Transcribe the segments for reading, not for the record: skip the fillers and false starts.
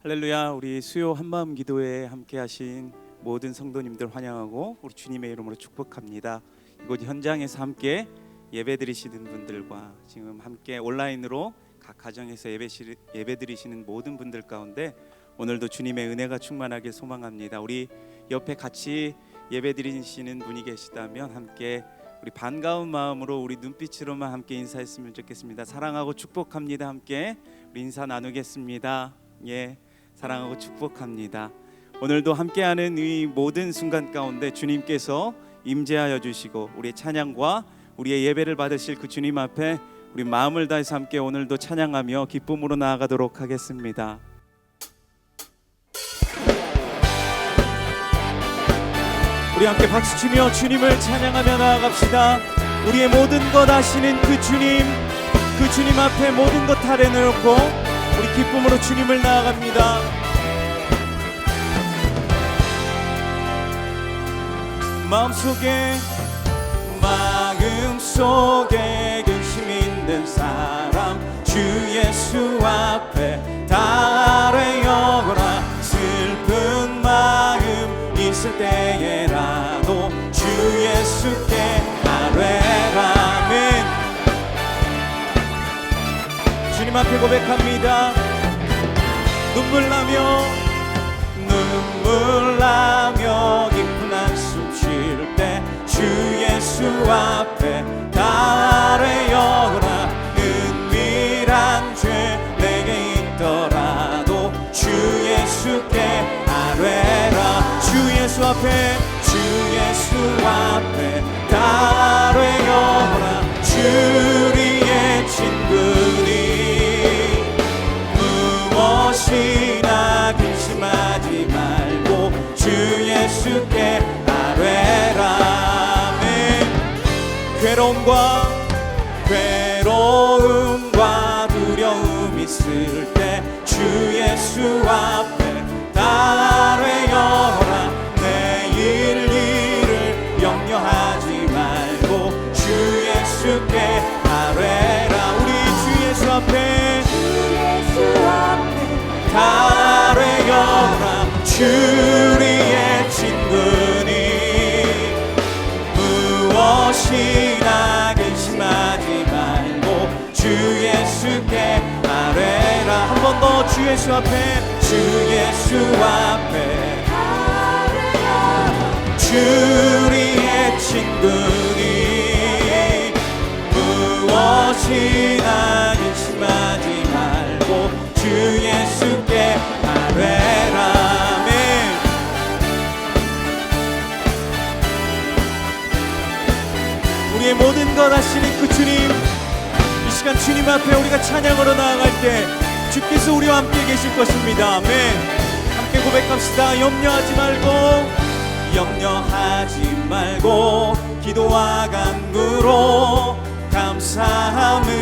할렐루야. 우리 수요 한마음 기도회에 함께 하신 모든 성도님들 환영하고 우리 주님의 이름으로 축복합니다. 이곳 현장에서 함께 예배드리시는 분들과 지금 함께 온라인으로 각 가정에서 예배드리시는 모든 분들 가운데 오늘도 주님의 은혜가 충만하길 소망합니다. 우리 옆에 같이 예배드리시는 분이 계시다면 함께 우리 반가운 마음으로 우리 눈빛으로만 함께 인사했으면 좋겠습니다. 사랑하고 축복합니다. 함께 우리 인사 나누겠습니다. 예, 사랑하고 축복합니다. 오늘도 함께하는 이 모든 순간 가운데 주님께서 임재하여 주시고 우리의 찬양과 우리의 예배를 받으실 그 주님 앞에 우리 마음을 다해서 함께 오늘도 찬양하며 기쁨으로 나아가도록 하겠습니다. 우리 함께 박수치며 주님을 찬양하며 나아갑시다. 우리의 모든 것 아시는 그 주님 앞에 모든 것 아려놓고 우리 기쁨으로 주님을 나아갑니다. 마음속에 근심 있는 사람 주 예수 앞에 다 아뢰어라. 슬픈 마음 있을 때에라도 주 예수께 아뢰라. 아멘. 주님 앞에 고백합니다. 눈물 나며 깊은 한숨 쉴 때 주 예수 앞에 다 아뢰어라. 은밀한 죄 내게 있더라도 주 예수께 아뢰라. 주 예수 앞에 다 아뢰어라. 주리의 친구니 무엇이나 근심하지 말고 주 예수께 아뢰라. 괴로움과 두려움 있을 때 주 예수 앞에 다 아뢰어라. 내일 일을 염려하지 말고 주 예수께 아뢰라. 우리 주 예수 앞에 다 아뢰어라. 주리의 친구니 무엇이나 근심하지 말고 주 예수께 아뢰라. 한 번 더 주 예수 앞에 주리의 친구니 무엇이나 근심하지 말고 주 예수께 아뢰라. 아멘. 우리의 모든 것 아시는 그 주님, 이 시간 주님 앞에 우리가 찬양으로 나아갈 때 주께서 우리와 함께 계실 것입니다. 아멘. 함께 고백합시다. 염려하지 말고 기도와 간구로 감사함으로.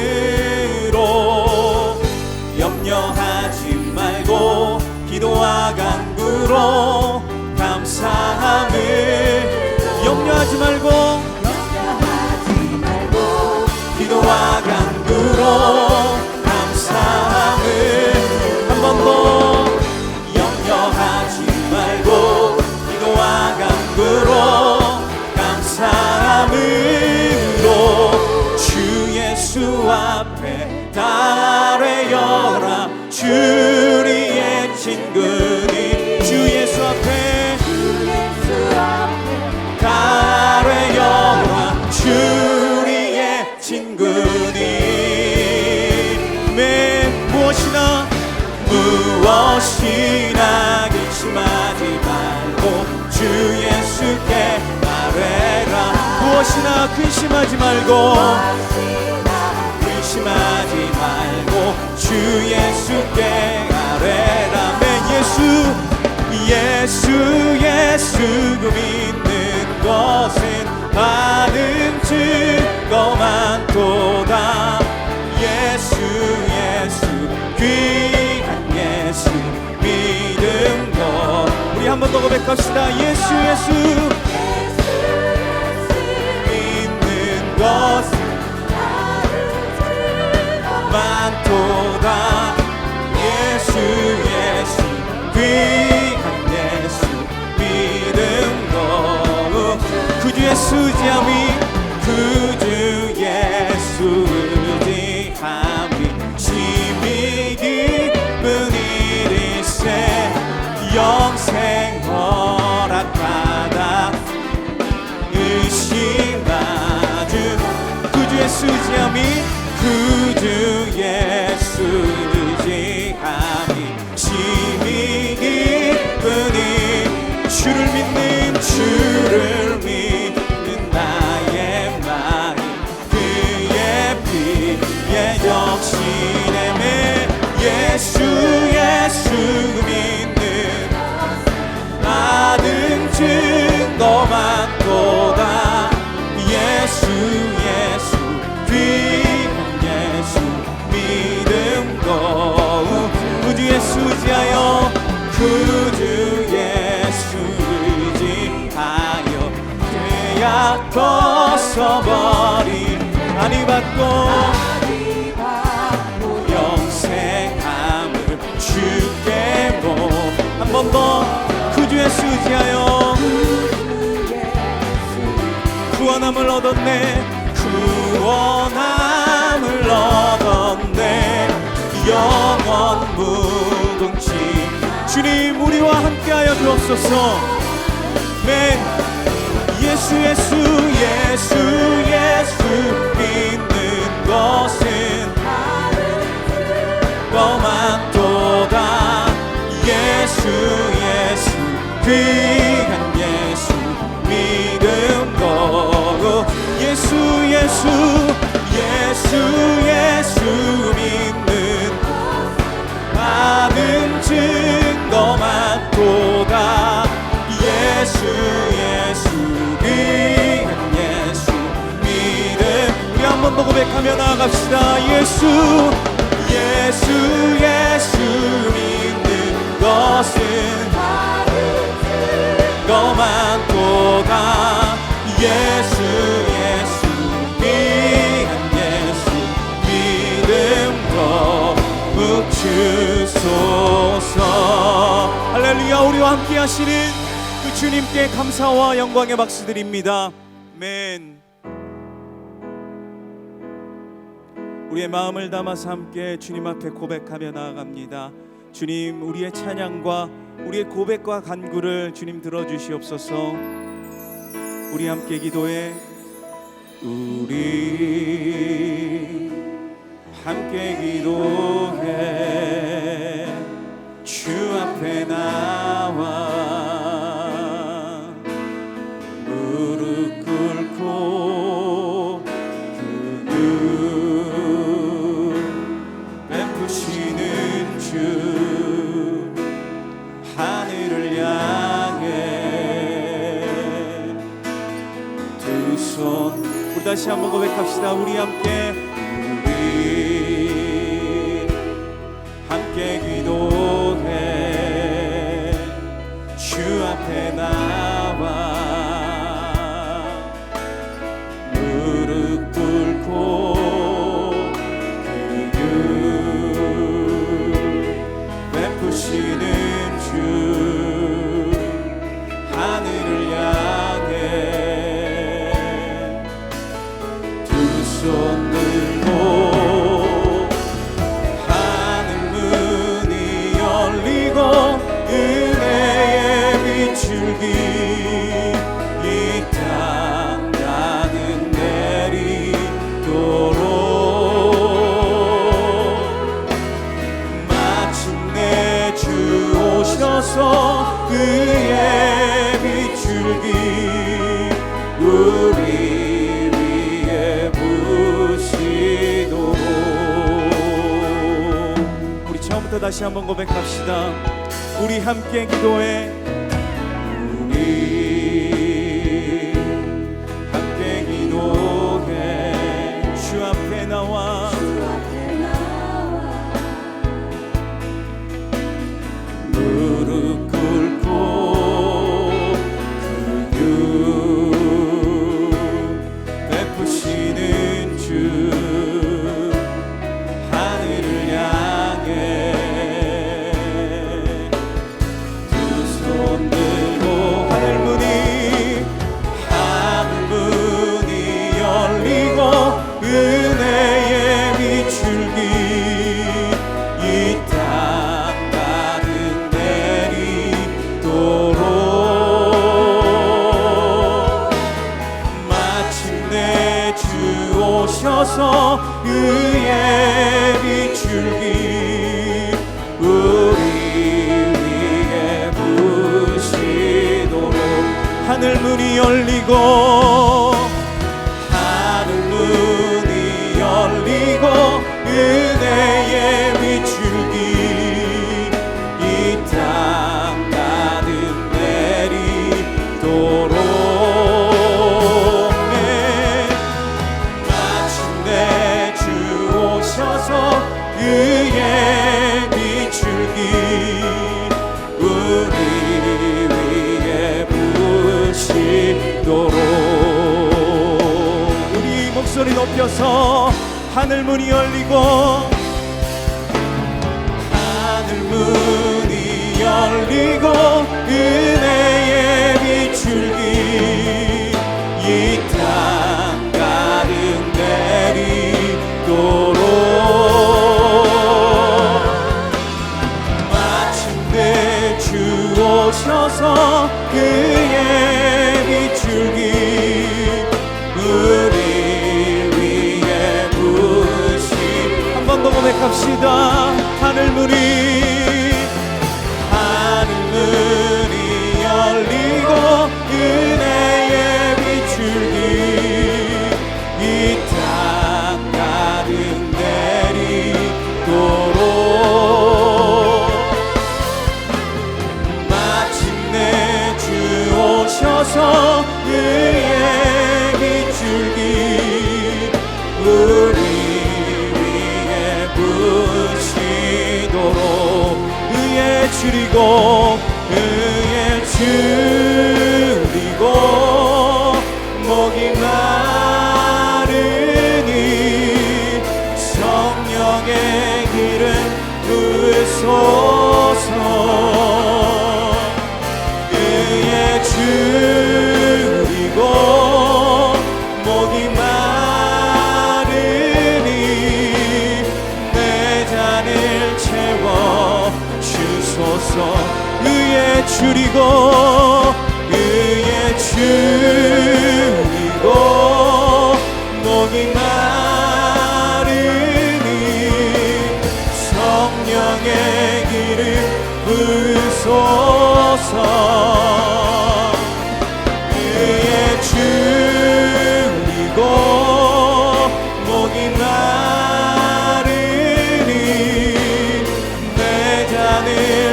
염려하지 말고 기도와 간구로 감사함을. 염려하지 말고 기도와 간구로 감사함을. 한 번 더. 염려하지 말고 기도와 간구로 감사함으로 주 예수 앞에 다 아뢰어라. 주리의 친구니 주 예수 앞에 다 아뢰어라. 주리의 친구니 무엇이나 근심하지 말고 주 예수께 아뢰라. 무엇이나 근심하지 말고 주 예수께 아뢰라. 아멘. 예수 믿는 것은 많은 증거만도다. 예수 귀한 예수 믿는 것. 우리 한 번 더 고백합시다. 예수 믿는 것은 많도다. 예수 영생 허락받아 의심하주 구주의 수지함이 구주의 수지함이 심히 기쁘니 주를 믿는 나의 마음 그의 피에 역신의 매 예수 믿는 나는 증거 많도다 예수 귀한 예수 믿음 거룩 구주의 수지하여 구주의 수지하여 죄악 벗어버린 안위 받고 영생함을 주께 한 번 더 구주의 수지하여 구원함을 얻었네 구원함을 얻었네 영원 무궁치 주님 우리와 함께하여 주옵소서 맨 예수 믿는 것은 거만도다 예수 귀한 예수 믿음 거룩 예수 믿는 나는 증거 많도다 예수 귀한 예수 믿음 우리 한 번 더 고백하며 나아갑시다 예수 믿는 것은 거만도다 예수 귀한 예수 믿음 거룩 주소서 할렐루야 우리와 함께 하시는 그 주님께 감사와 영광의 박수 드립니다 아멘. 우리의 마음을 담아서 함께 주님 앞에 고백하며 나아갑니다. 주님 우리의 찬양과 우리의 고백과 간구를 주님 들어주시옵소서. 우리 함께 기도해 우리 함께 기도해 주 앞에 나와 무릎 꿇고 베푸시는 주 하늘을 향해 두 손 우리 다시 한번 고백합시다. 우리 함께 기도해 주 앞에 나와 무릎 꿇고 베푸시는 주 하늘을 향해 두 손 들고 은혜의 비출기 이 땅 가는 내리도록 마침내 주 오셔서 그의 비출기 우리 위에 부시도록 우리 처음부터 다시 한번 고백합시다. 우리 함께 기도해 우리 함께 기도해 주 앞에 나와 무릎 꿇고 베푸시는 주 하늘을 향해 은혜의 비출기 이 땅 가는 내리 오셔서 의의 비출기 우리 위에 부으시도록 하늘 문이 열리고 은혜의 비출기 이 땅 가득 내리도록 마침내 주 오셔서 그의 비출기 우리 위에 부으시도록 우리 목소리 높여서 하늘 문이 열리고 하늘 문이 열리고 은혜의 비출기 이 땅 가득 내리도록 마침내 주 오셔서 그의 비출기 우리 고백합시다. 하늘 문이 열리고 은혜의 비출기 이 땅 가득 내리도록 마침내 주 오셔서 그의 비출기 우리 부으시도록 의에 줄이고 목이 마르니 성령의 기름 부으소서 의에 줄이고 목이 의에 줄이고 목이 마르니 성령의 기름 부으소서 의에 줄이고 목이 마르니 내 잔을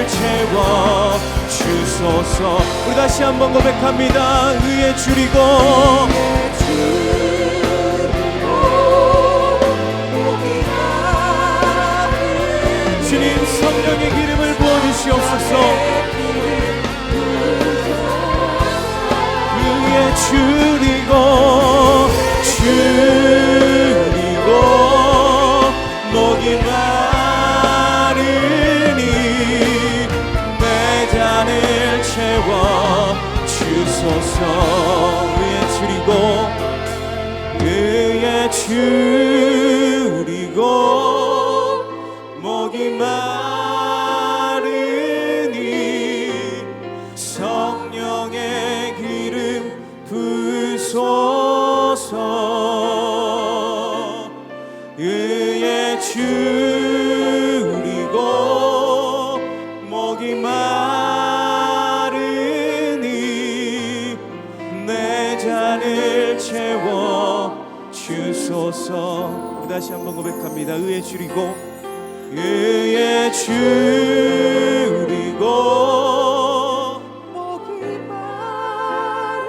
채워 주소서 우리 다시 한번 고백합니다. 의에 줄이고 주님 성령의 기름을 부어주시옵소서 의에 줄이고 목이 마르니 내 잔을 채워 주소서 의에 줄이고 목이 마르니 성령의 기름 부으소서 의에 줄이고 목이 마르니 내 잔을 채워 주소서 다시 한번 고백합니다. 의에 줄이고 목이 마르니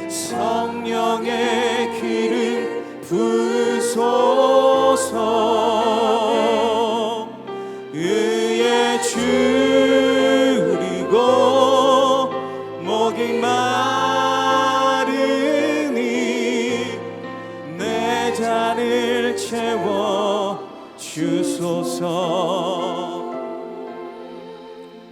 성령의 기름 부으소서 의에 줄이고 목이 마르니 내 잔을 채워 주소서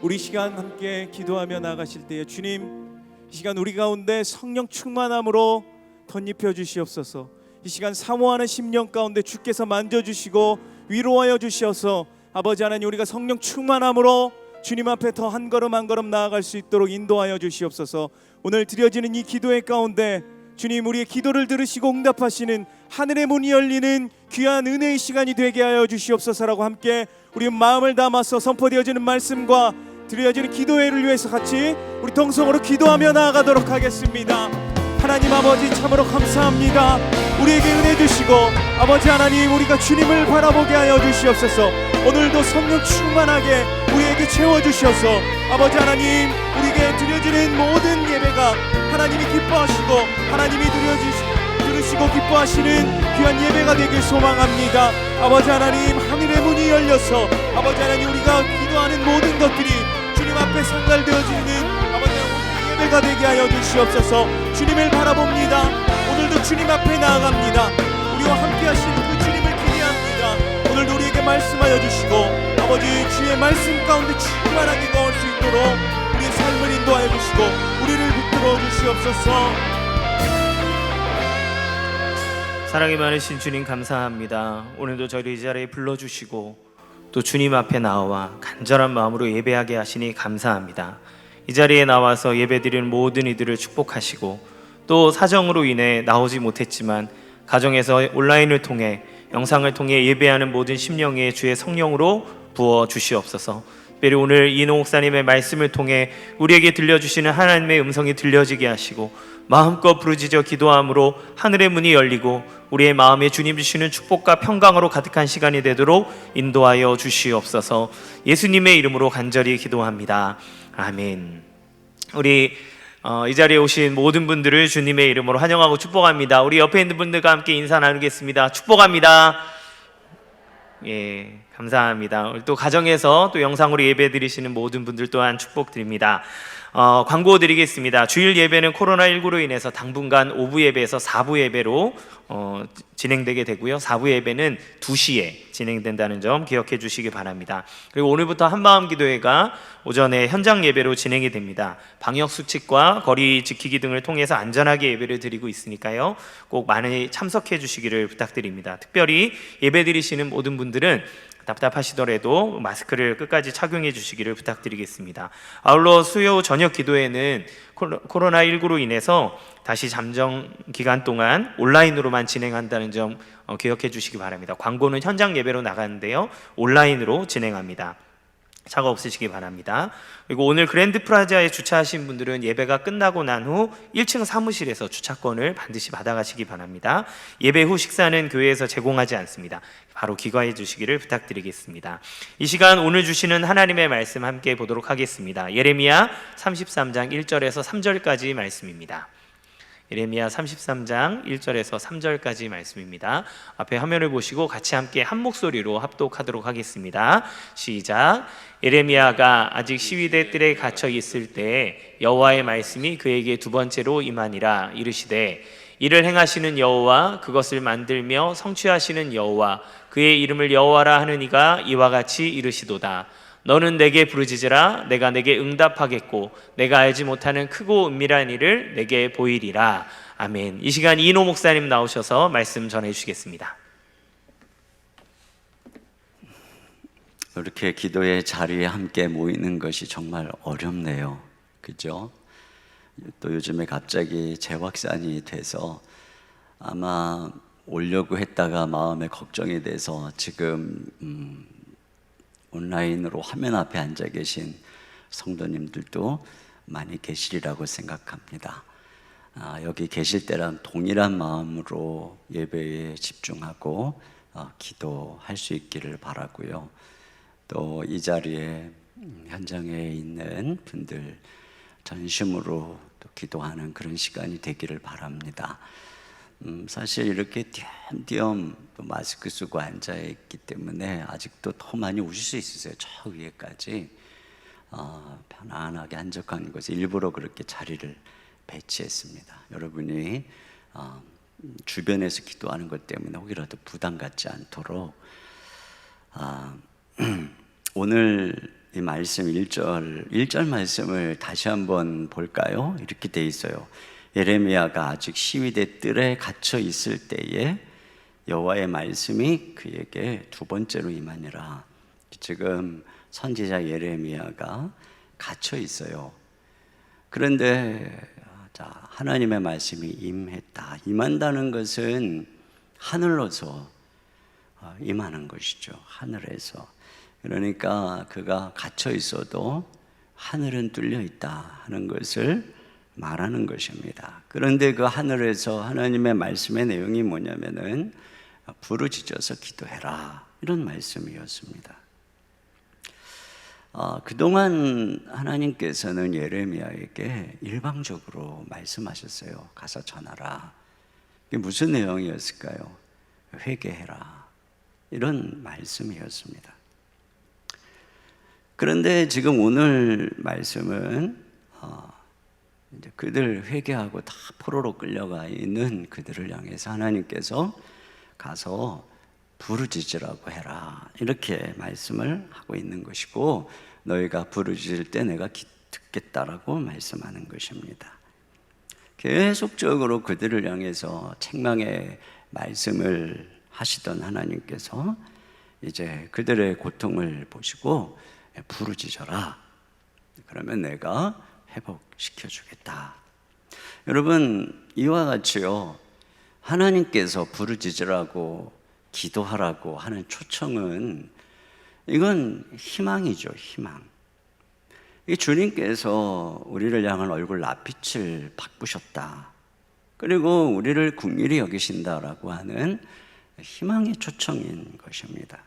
우리 시간 함께 기도하며 나가실 때에 주님 이 시간 우리 가운데 성령 충만함으로 덧입혀 주시옵소서 이 시간 사모하는 심령 가운데 주께서 만져주시고 위로하여 주시어서 아버지 하나님 우리가 성령 충만함으로 주님 앞에 더 한 걸음 한 걸음 나아갈 수 있도록 인도하여 주시옵소서 오늘 드려지는 이 기도의 가운데 주님, 우리의 기도를 들으시고 응답하시는 하늘의 문이 열리는 귀한 은혜의 시간이 되게 하여 주시옵소서라고 함께 우리 마음을 담아서 선포되어지는 말씀과 드려지는 기도회를 위해서 같이 우리 동성으로 기도하며 나아가도록 하겠습니다. 하나님 아버지, 참으로 감사합니다. 우리에게 은혜 주시고 아버지 하나님, 우리가 주님을 바라보게 하여 주시옵소서. 오늘도 성령 충만하게 우리에게 채워주셔서 아버지 하나님, 우리에게 드려지는 모든 예배가 하나님이 기뻐하시고 하나님이 들으시고 기뻐하시는 귀한 예배가 되길 소망합니다. 아버지 하나님, 하늘의 문이 열려서 아버지 하나님, 우리가 기도하는 모든 것들이 주님 앞에 상달되어지는 아버지 하나님 예배가 되게 하여 주시옵소서. 주님을 바라봅니다. 오늘도 주님 앞에 나아갑니다. 우리와 함께 하시는 그 주님을 기대합니다. 오늘도 우리에게 말씀하여 주시고 아버지, 주의 말씀 가운데 충만하게 거할 수 있도록 우리의 삶을 인도하여 주시고 우리를 붙들어 주시옵소서. 사랑이 많으신 주님, 감사합니다. 오늘도 저희를 이 자리에 불러주시고 또 주님 앞에 나와 간절한 마음으로 예배하게 하시니 감사합니다. 이 자리에 나와서 예배드리는 모든 이들을 축복하시고 또 사정으로 인해 나오지 못했지만 가정에서 온라인을 통해 영상을 통해 예배하는 모든 심령에 주의 성령으로 부어 주시옵소서. 특별히 오늘 이노 목사님의 말씀을 통해 우리에게 들려주시는 하나님의 음성이 들려지게 하시고 마음껏 부르짖어 기도함으로 하늘의 문이 열리고 우리의 마음에 주님 주시는 축복과 평강으로 가득한 시간이 되도록 인도하여 주시옵소서. 예수님의 이름으로 간절히 기도합니다. 아멘. 우리 이 자리에 오신 모든 분들을 주님의 이름으로 환영하고 축복합니다. 우리 옆에 있는 분들과 함께 인사 나누겠습니다. 축복합니다. 예, 감사합니다. 또 가정에서 또 영상으로 예배 드리시는 모든 분들 또한 축복드립니다. 광고 드리겠습니다. 주일 예배는 코로나19로 인해서 당분간 오부 예배에서 4부 예배로 진행되게 되고요. 4부 예배는 2시에 진행된다는 점 기억해 주시기 바랍니다. 그리고 오늘부터 한마음 기도회가 오전에 현장 예배로 진행이 됩니다. 방역 수칙과 거리 지키기 등을 통해서 안전하게 예배를 드리고 있으니까요, 꼭 많이 참석해 주시기를 부탁드립니다. 특별히 예배 드리시는 모든 분들은 답답하시더라도 마스크를 끝까지 착용해 주시기를 부탁드리겠습니다. 아울러 수요 저녁 기도회는 코로나19로 인해서 다시 잠정 기간 동안 온라인으로만 진행한다는 점 기억해 주시기 바랍니다. 광고는 현장 예배로 나가는데요, 온라인으로 진행합니다. 차가 없으시기 바랍니다. 그리고 오늘 그랜드 프라자에 주차하신 분들은 예배가 끝나고 난 후 1층 사무실에서 주차권을 반드시 받아가시기 바랍니다. 예배 후 식사는 교회에서 제공하지 않습니다. 바로 귀가해 주시기를 부탁드리겠습니다. 이 시간 오늘 주시는 하나님의 말씀 함께 보도록 하겠습니다. 예레미야 33장 1절에서 3절까지 말씀입니다. 예레미야 33장 1절에서 3절까지 말씀입니다. 앞에 화면을 보시고 같이 함께 한 목소리로 합독하도록 하겠습니다. 시작. 예레미야가 아직 시위대 뜰에 갇혀 있을 때 여호와의 말씀이 그에게 두 번째로 임하니라. 이르시되 이를 행하시는 여호와, 그것을 만들며 성취하시는 여호와, 그의 이름을 여호와라 하는 이가 이와 같이 이르시도다. 너는 내게 부르짖으라. 내가 내게 응답하겠고 내가 알지 못하는 크고 은밀한 일을 내게 보이리라. 아멘. 이 시간 이노 목사님 나오셔서 말씀 전해주시겠습니다. 이렇게 기도의 자리에 함께 모이는 것이 정말 어렵네요. 그죠? 또 요즘에 갑자기 재확산이 돼서 아마 오려고 했다가 마음에 걱정이 돼서 지금 온라인으로 화면 앞에 앉아 계신 성도님들도 많이 계시리라고 생각합니다. 여기 계실 때랑 동일한 마음으로 예배에 집중하고 기도할 수 있기를 바라고요. 또 이 자리에 현장에 있는 분들 전심으로 또 기도하는 그런 시간이 되기를 바랍니다. 사실 이렇게 띄엄띄엄 마스크 쓰고 앉아있기 때문에 아직도 더 많이 오실 수 있으세요. 저 위에까지 편안하게 한적한 곳에 일부러 그렇게 자리를 배치했습니다. 여러분이 주변에서 기도하는 것 때문에 혹이라도 부담 갖지 않도록 오늘 이 말씀 1절 말씀을 다시 한번 볼까요? 이렇게 돼 있어요. 예레미야가 아직 시위대 뜰에 갇혀 있을 때에 여호와의 말씀이 그에게 두 번째로 임하니라. 지금 선지자 예레미야가 갇혀 있어요. 그런데 자, 하나님의 말씀이 임했다. 임한다는 것은 하늘로서 임하는 것이죠. 하늘에서. 그러니까 그가 갇혀 있어도 하늘은 뚫려 있다 하는 것을 말하는 것입니다. 그런데 그 하늘에서 하나님의 말씀의 내용이 뭐냐면은 부르짖어서 기도해라, 이런 말씀이었습니다. 그동안 하나님께서는 예레미야에게 일방적으로 말씀하셨어요. 가서 전하라. 이게 무슨 내용이었을까요? 회개해라, 이런 말씀이었습니다. 그런데 지금 오늘 말씀은 이제 그들 회개하고 다 포로로 끌려가 있는 그들을 향해서 하나님께서 가서 부르짖으라고 해라, 이렇게 말씀을 하고 있는 것이고, 너희가 부르짖을 때 내가 듣겠다라고 말씀하는 것입니다. 계속적으로 그들을 향해서 책망의 말씀을 하시던 하나님께서 이제 그들의 고통을 보시고 부르짖어라, 그러면 내가 회복시켜 주겠다. 여러분, 이와 같이요, 하나님께서 부르짖으라고 기도하라고 하는 초청은 이건 희망이죠. 희망. 이 주님께서 우리를 향한 얼굴 낯빛을 바꾸셨다, 그리고 우리를 긍휼히 여기신다라고 하는 희망의 초청인 것입니다.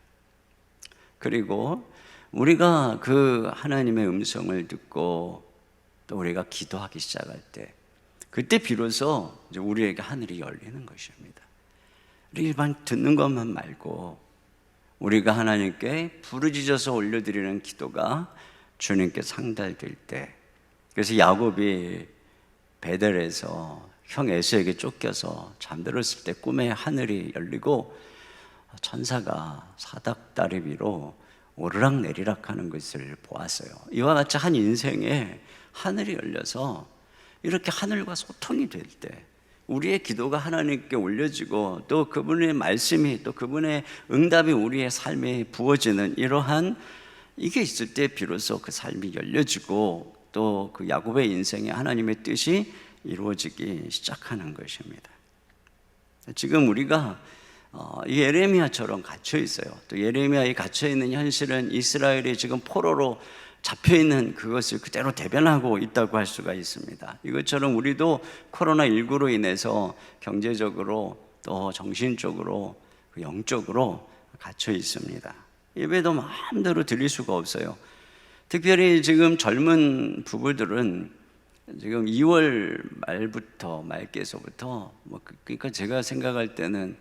그리고 우리가 그 하나님의 음성을 듣고 또 우리가 기도하기 시작할 때, 그때 비로소 이제 우리에게 하늘이 열리는 것입니다. 일반 듣는 것만 말고 우리가 하나님께 부르짖어서 올려드리는 기도가 주님께 상달될 때, 그래서 야곱이 베델에서 형 에서에게 쫓겨서 잠들었을 때 꿈에 하늘이 열리고 천사가 사닥다리 위로 오르락내리락 하는 것을 보았어요. 이와 같이 한 인생에 하늘이 열려서 이렇게 하늘과 소통이 될 때, 우리의 기도가 하나님께 올려지고 또 그분의 말씀이, 또 그분의 응답이 우리의 삶에 부어지는 이러한 이게 있을 때 비로소 그 삶이 열려지고 또 그 야곱의 인생에 하나님의 뜻이 이루어지기 시작하는 것입니다. 지금 우리가 예레미야처럼 갇혀 있어요. 또 예레미야에 갇혀 있는 현실은 이스라엘이 지금 포로로 잡혀 있는 그것을 그대로 대변하고 있다고 할 수가 있습니다. 이것처럼 우리도 코로나19로 인해서 경제적으로 또 정신적으로 영적으로 갇혀 있습니다. 예배도 마음대로 드릴 수가 없어요. 특별히 지금 젊은 부부들은 지금 2월 말께서부터 그러니까 제가 생각할 때는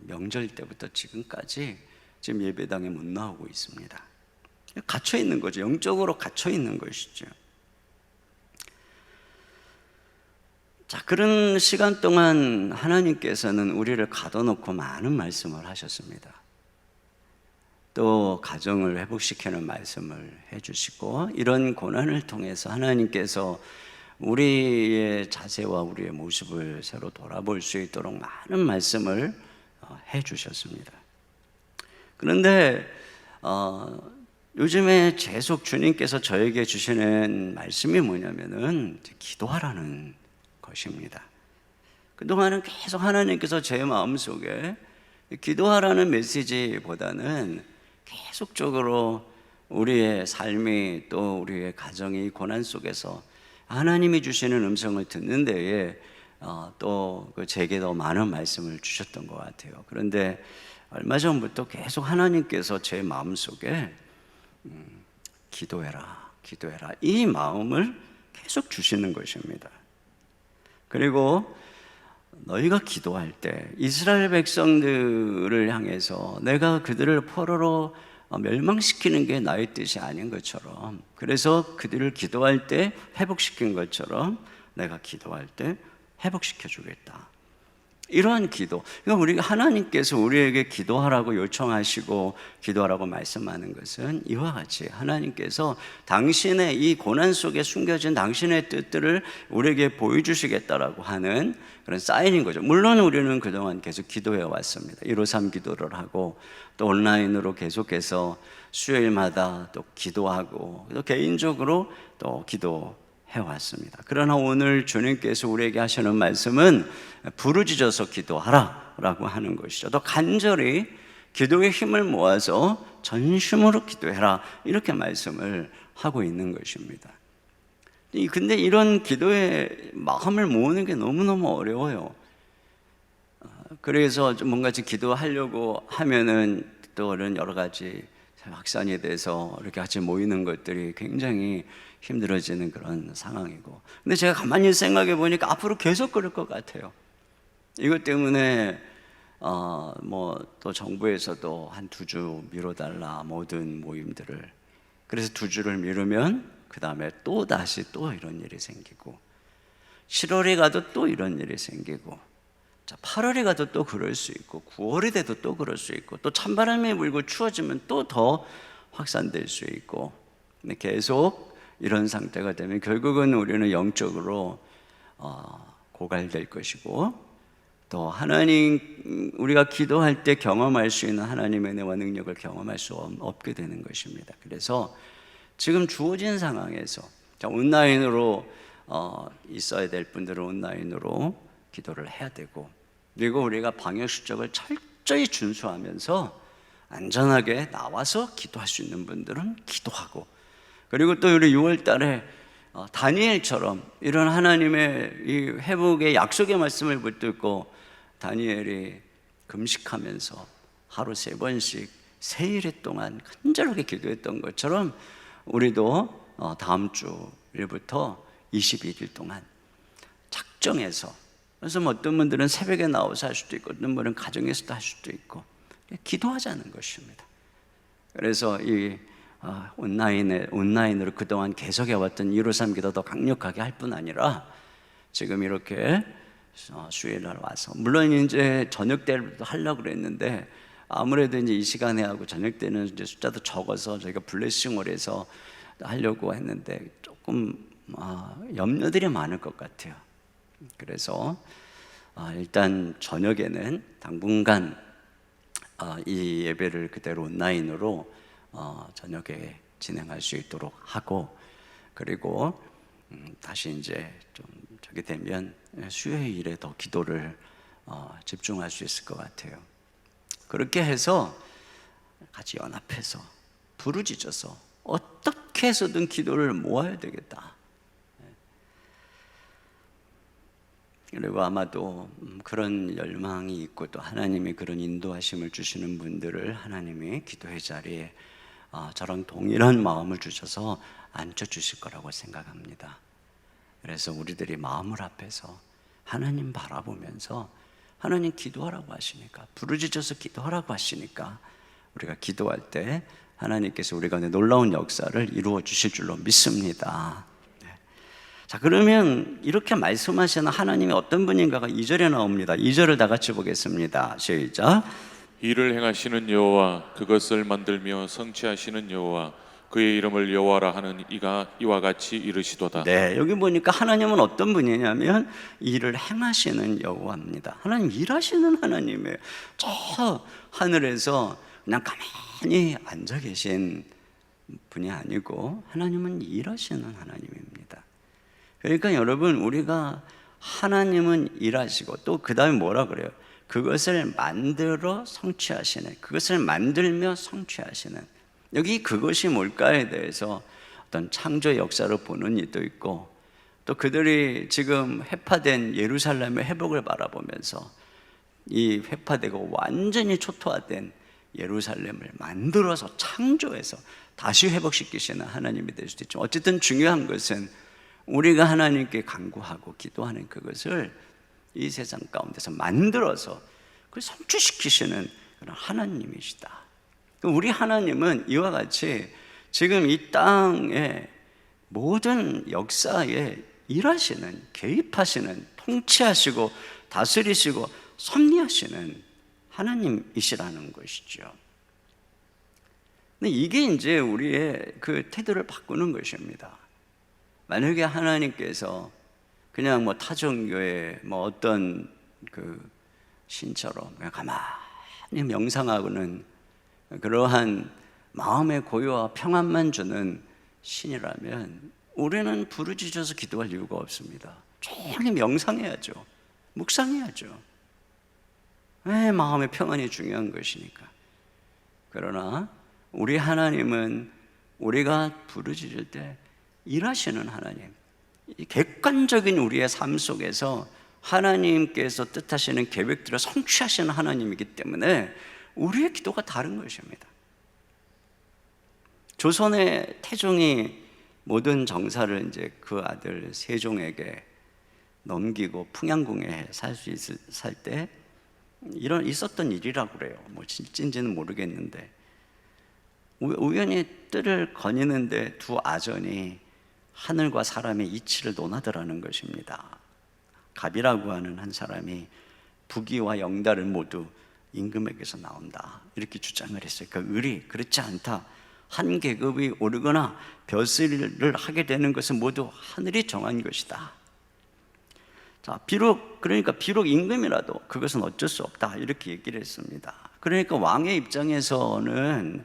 명절 때부터 지금까지 지금 예배당에 못 나오고 있습니다. 갇혀 있는 거죠. 영적으로 갇혀 있는 것이죠. 자, 그런 시간 동안 하나님께서는 우리를 가둬놓고 많은 말씀을 하셨습니다. 또 가정을 회복시키는 말씀을 해주시고, 이런 고난을 통해서 하나님께서 우리의 자세와 우리의 모습을 새로 돌아볼 수 있도록 많은 말씀을 해주셨습니다. 그런데 요즘에 계속 주님께서 저에게 주시는 말씀이 뭐냐면은 기도하라는 것입니다. 그동안은 계속 하나님께서 제 마음속에 기도하라는 메시지보다는 계속적으로 우리의 삶이 또 우리의 가정이 고난 속에서 하나님이 주시는 음성을 듣는 데에 또 제게 더 많은 말씀을 주셨던 것 같아요. 그런데 얼마 전부터 계속 하나님께서 제 마음속에 기도해라, 기도해라, 이 마음을 계속 주시는 것입니다. 그리고 너희가 기도할 때 이스라엘 백성들을 향해서 내가 그들을 포로로 멸망시키는 게 나의 뜻이 아닌 것처럼, 그래서 그들을 기도할 때 회복시킨 것처럼 내가 기도할 때 회복시켜 주겠다, 이러한 기도. 그러니까 우리가 하나님께서 우리에게 기도하라고 요청하시고 기도하라고 말씀하는 것은 이와 같이 하나님께서 당신의 이 고난 속에 숨겨진 당신의 뜻들을 우리에게 보여주시겠다라고 하는 그런 사인인 거죠. 물론 우리는 그동안 계속 기도해 왔습니다. 153 기도를 하고 또 온라인으로 계속해서 수요일마다 또 기도하고 또 개인적으로 또 기도해 해왔습니다. 그러나 오늘 주님께서 우리에게 하시는 말씀은 부르짖어서 기도하라 라고 하는 것이죠. 또 간절히 기도의 힘을 모아서 전심으로 기도해라 이렇게 말씀을 하고 있는 것입니다. 근데 이런 기도의 마음을 모으는 게 너무너무 어려워요. 그래서 좀 뭔가 기도하려고 하면은 또 그런 여러 가지 확산이 돼서 이렇게 같이 모이는 것들이 굉장히 힘들어지는 그런 상황이고, 근데 제가 가만히 생각해 보니까 앞으로 계속 그럴 것 같아요. 이것 때문에 또 정부에서도 한 2주 미뤄달라 모든 모임들을. 그래서 2주를 미루면 그 다음에 또 다시 또 이런 일이 생기고, 7월에 가도 또 이런 일이 생기고, 8월에 가도 또 그럴 수 있고, 9월이 돼도 또 그럴 수 있고, 또 찬바람이 불고 추워지면 또 더 확산될 수 있고, 근데 계속 이런 상태가 되면 결국은 우리는 영적으로 고갈될 것이고, 또 하나님, 우리가 기도할 때 경험할 수 있는 하나님의 은혜와 능력을 경험할 수 없게 되는 것입니다. 그래서 지금 주어진 상황에서 온라인으로 있어야 될 분들은 온라인으로 기도를 해야 되고, 그리고 우리가 방역 수칙을 철저히 준수하면서 안전하게 나와서 기도할 수 있는 분들은 기도하고, 그리고 또 우리 6월 달에 다니엘처럼 이런 하나님의 이 회복의 약속의 말씀을 붙들고 다니엘이 금식하면서 하루 3번씩 3일 동안 간절하게 기도했던 것처럼 우리도 다음 주 일부터 21일 동안 작정해서, 그래서 어떤 분들은 새벽에 나와서 할 수도 있고, 어떤 분은 가정에서도 할 수도 있고, 기도하자는 것입니다. 그래서 이 온라인으로 그동안 계속해왔던 153 기도 더 강력하게 할 뿐 아니라 지금 이렇게 수요일날 와서, 물론 이제 저녁 때도 하려고 그랬는데 아무래도 이제 이 시간에 하고 저녁 때는 이제 숫자도 적어서 저희가 블레싱을 해서 하려고 했는데 조금 염려들이 많을 것 같아요. 그래서 일단 저녁에는 당분간 이 예배를 그대로 온라인으로 저녁에 진행할 수 있도록 하고, 그리고 다시 이제 좀 저기 되면 수요일에 더 기도를 집중할 수 있을 것 같아요. 그렇게 해서 같이 연합해서 부르짖어서 어떻게 해서든 기도를 모아야 되겠다. 그리고 아마도 그런 열망이 있고 또 하나님이 그런 인도하심을 주시는 분들을 하나님이 기도의 자리에 저랑 동일한 마음을 주셔서 앉혀주실 거라고 생각합니다. 그래서 우리들이 마음을 합해서 하나님 바라보면서, 하나님 기도하라고 하시니까, 부르짖어서 기도하라고 하시니까 우리가 기도할 때 하나님께서 우리 가운데 놀라운 역사를 이루어 주실 줄로 믿습니다. 자, 그러면 이렇게 말씀하시는 하나님이 어떤 분인가가 2절에 나옵니다. 2절을 다 같이 보겠습니다. 시작. 일을 행하시는 여호와, 그것을 만들며 성취하시는 여호와, 그의 이름을 여호와라 하는 이가 이와 같이 이르시도다. 네, 여기 보니까 하나님은 어떤 분이냐면 일을 행하시는 여호와입니다. 하나님 일하시는 하나님이에요. 저 하늘에서 그냥 가만히 앉아 계신 분이 아니고 하나님은 일하시는 하나님입니다. 그러니까 여러분, 우리가 하나님은 일하시고 또 그 다음에 뭐라 그래요? 그것을 만들어 성취하시는, 그것을 만들며 성취하시는, 여기 그것이 뭘까에 대해서 어떤 창조 역사를 보는 이도 있고, 또 그들이 지금 회파된 예루살렘의 회복을 바라보면서 이 회파되고 완전히 초토화된 예루살렘을 만들어서 창조해서 다시 회복시키시는 하나님이 될 수도 있죠. 어쨌든 중요한 것은 우리가 하나님께 간구하고 기도하는 그것을 이 세상 가운데서 만들어서 그걸 성취시키시는 그런 하나님이시다. 우리 하나님은 이와 같이 지금 이 땅의 모든 역사에 일하시는, 개입하시는, 통치하시고 다스리시고 섭리하시는 하나님이시라는 것이죠. 근데 이게 이제 우리의 그 태도를 바꾸는 것입니다. 만약에 하나님께서 그냥 타종교의 어떤 그 신처럼 그냥 가만히 명상하고는 그러한 마음의 고요와 평안만 주는 신이라면 우리는 부르짖어서 기도할 이유가 없습니다. 조용히 명상해야죠. 묵상해야죠. 왜? 마음의 평안이 중요한 것이니까. 그러나 우리 하나님은 우리가 부르짖을 때 일하시는 하나님, 이 객관적인 우리의 삶 속에서 하나님께서 뜻하시는 계획들을 성취하시는 하나님이기 때문에 우리의 기도가 다른 것입니다. 조선의 태종이 모든 정사를 이제 그 아들 세종에게 넘기고 풍양궁에 살 때 있었던 일이라고 그래요. 뭐 진짜인지는 모르겠는데 우연히 뜰을 거니는데 두 아전이 하늘과 사람의 이치를 논하더라는 것입니다. 갑이라고 하는 한 사람이 부귀와 영달을 모두 임금에게서 나온다, 이렇게 주장을 했어요. 그러니까 을이 그렇지 않다, 한 계급이 오르거나 벼슬을 하게 되는 것은 모두 하늘이 정한 것이다. 자, 비록 임금이라도 그것은 어쩔 수 없다, 이렇게 얘기를 했습니다. 그러니까 왕의 입장에서는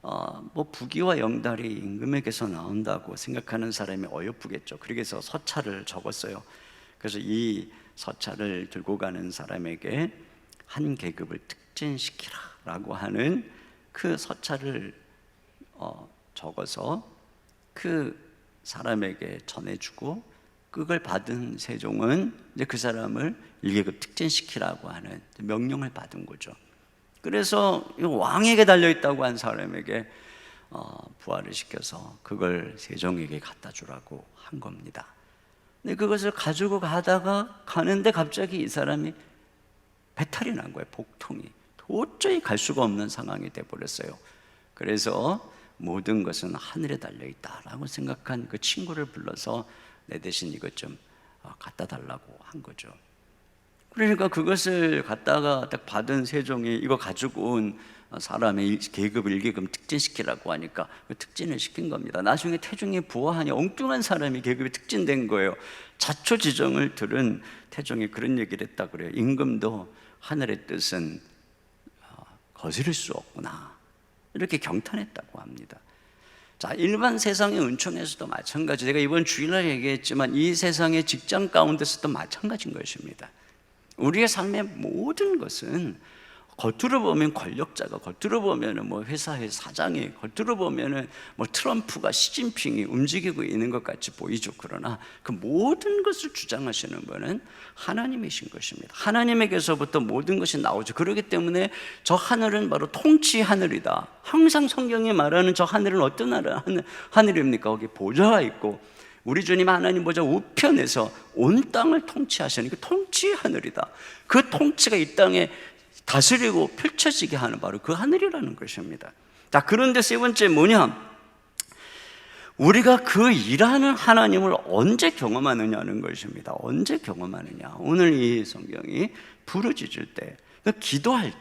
뭐 부귀와 영달이 임금에게서 나온다고 생각하는 사람이 어여쁘겠죠. 그래서 서찰을 적었어요. 그래서 이 서찰을 들고 가는 사람에게 한 계급을 특진시키라라고 하는 그 서찰을 적어서 그 사람에게 전해주고, 그걸 받은 세종은 이제 그 사람을 1계급 특진시키라고 하는 명령을 받은 거죠. 그래서 왕에게 달려있다고 한 사람에게 부하를 시켜서 그걸 세종에게 갖다 주라고 한 겁니다. 근데 그것을 가지고 가는데 갑자기 이 사람이 배탈이 난 거예요. 복통이. 도저히 갈 수가 없는 상황이 돼버렸어요. 그래서 모든 것은 하늘에 달려있다라고 생각한 그 친구를 불러서 내 대신 이것 좀 갖다 달라고 한 거죠. 그러니까 그것을 갖다가 딱 받은 세종이 이거 가지고 온 사람의 계급을 1계급 특진시키라고 하니까 특진을 시킨 겁니다. 나중에 태종이 부하하니 엉뚱한 사람이 계급이 특진된 거예요. 자초지종을 들은 태종이 그런 얘기를 했다 그래요. 임금도 하늘의 뜻은 거스릴 수 없구나, 이렇게 경탄했다고 합니다. 자, 일반 세상의 은총에서도 마찬가지. 제가 이번 주일날 얘기했지만 이 세상의 직장 가운데서도 마찬가지인 것입니다. 우리의 삶의 모든 것은 겉으로 보면 권력자가, 겉으로 보면 뭐 회사의 사장이, 겉으로 보면 뭐 트럼프가, 시진핑이 움직이고 있는 것 같이 보이죠. 그러나 그 모든 것을 주장하시는 분은 하나님이신 것입니다. 하나님에게서부터 모든 것이 나오죠. 그렇기 때문에 저 하늘은 바로 통치 하늘이다. 항상 성경이 말하는 저 하늘은 어떤 하늘입니까? 거기 보좌가 있고 우리 주님 하나님 보좌 우편에서 온 땅을 통치하시는 그 통치 하늘이다. 그 통치가 이 땅에 다스리고 펼쳐지게 하는 바로 그 하늘이라는 것입니다. 자, 그런데 세 번째 뭐냐? 우리가 그 일하는 하나님을 언제 경험하느냐는 것입니다. 언제 경험하느냐? 오늘 이 성경이 부르짖을 때, 기도할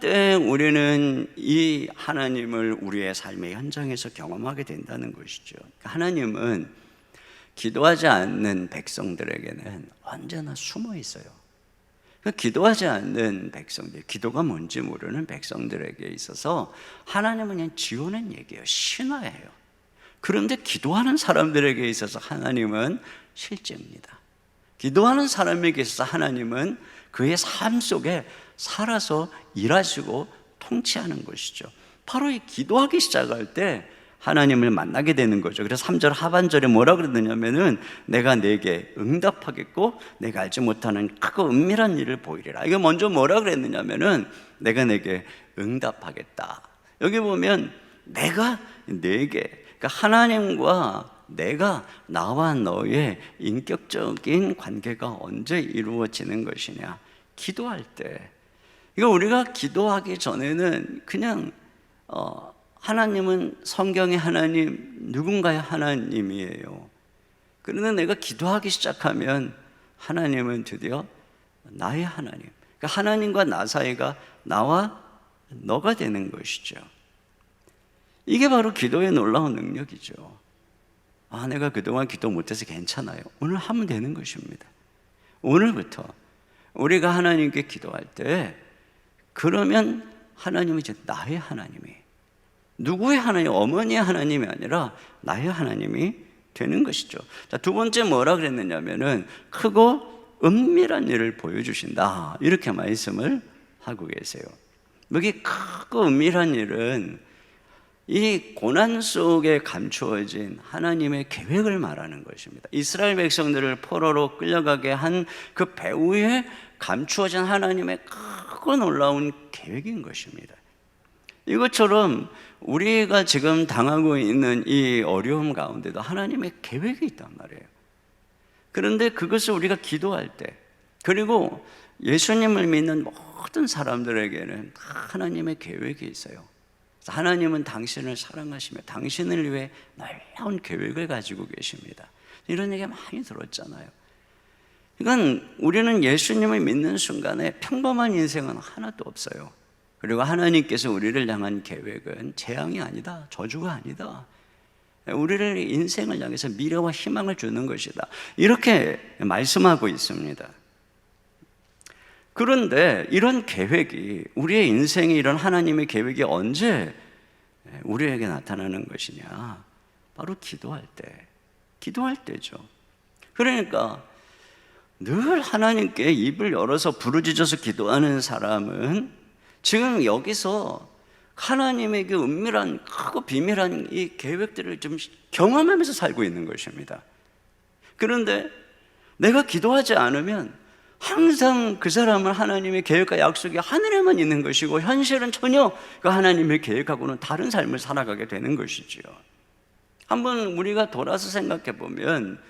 때 우리는 이 하나님을 우리의 삶의 현장에서 경험하게 된다는 것이죠. 하나님은 기도하지 않는 백성들에게는 언제나 숨어 있어요. 기도하지 않는 백성들, 기도가 뭔지 모르는 백성들에게 있어서 하나님은 그냥 지어낸 얘기예요. 신화예요. 그런데 기도하는 사람들에게 있어서 하나님은 실제입니다. 기도하는 사람에게 있어서 하나님은 그의 삶 속에 살아서 일하시고 통치하는 것이죠. 바로 이 기도하기 시작할 때 하나님을 만나게 되는 거죠. 그래서 3절 하반절에 뭐라 그러느냐면은 내가 네게 응답하겠고 내가 알지 못하는 크고 은밀한 일을 보이리라. 이거 먼저 뭐라 그랬느냐면은 내가 네게 응답하겠다. 여기 보면 내가 네게, 그러니까 하나님과 내가, 나와 너의 인격적인 관계가 언제 이루어지는 것이냐? 기도할 때. 이거 우리가 기도하기 전에는 그냥 하나님은 성경의 하나님, 누군가의 하나님이에요. 그러나 내가 기도하기 시작하면 하나님은 드디어 나의 하나님, 그러니까 하나님과 나 사이가 나와 너가 되는 것이죠. 이게 바로 기도의 놀라운 능력이죠. 내가 그동안 기도 못해서 괜찮아요. 오늘 하면 되는 것입니다. 오늘부터 우리가 하나님께 기도할 때, 그러면 하나님은 이제 나의 하나님이, 누구의 하나님? 어머니의 하나님이 아니라 나의 하나님이 되는 것이죠. 자, 두 번째 뭐라 그랬느냐면은 크고 은밀한 일을 보여주신다, 이렇게 말씀을 하고 계세요. 여기 크고 은밀한 일은 이 고난 속에 감추어진 하나님의 계획을 말하는 것입니다. 이스라엘 백성들을 포로로 끌려가게 한 그 배후에 감추어진 하나님의 크고 놀라운 계획인 것입니다. 이것처럼 우리가 지금 당하고 있는 이 어려움 가운데도 하나님의 계획이 있단 말이에요. 그런데 그것을 우리가 기도할 때, 그리고 예수님을 믿는 모든 사람들에게는 하나님의 계획이 있어요. 하나님은 당신을 사랑하시며 당신을 위해 놀라운 계획을 가지고 계십니다. 이런 얘기 많이 들었잖아요. 그러니까 우리는 예수님을 믿는 순간에 평범한 인생은 하나도 없어요. 그리고 하나님께서 우리를 향한 계획은 재앙이 아니다, 저주가 아니다, 우리를 인생을 향해서 미래와 희망을 주는 것이다, 이렇게 말씀하고 있습니다. 그런데 이런 계획이, 우리의 인생에 이런 하나님의 계획이 언제 우리에게 나타나는 것이냐? 바로 기도할 때죠. 그러니까 늘 하나님께 입을 열어서 부르짖어서 기도하는 사람은 지금 여기서 하나님에게 은밀한 크고 비밀한 이 계획들을 좀 경험하면서 살고 있는 것입니다. 그런데 내가 기도하지 않으면 항상 그 사람은 하나님의 계획과 약속이 하늘에만 있는 것이고 현실은 전혀 그 하나님의 계획하고는 다른 삶을 살아가게 되는 것이지요. 한번 우리가 돌아서 생각해 보면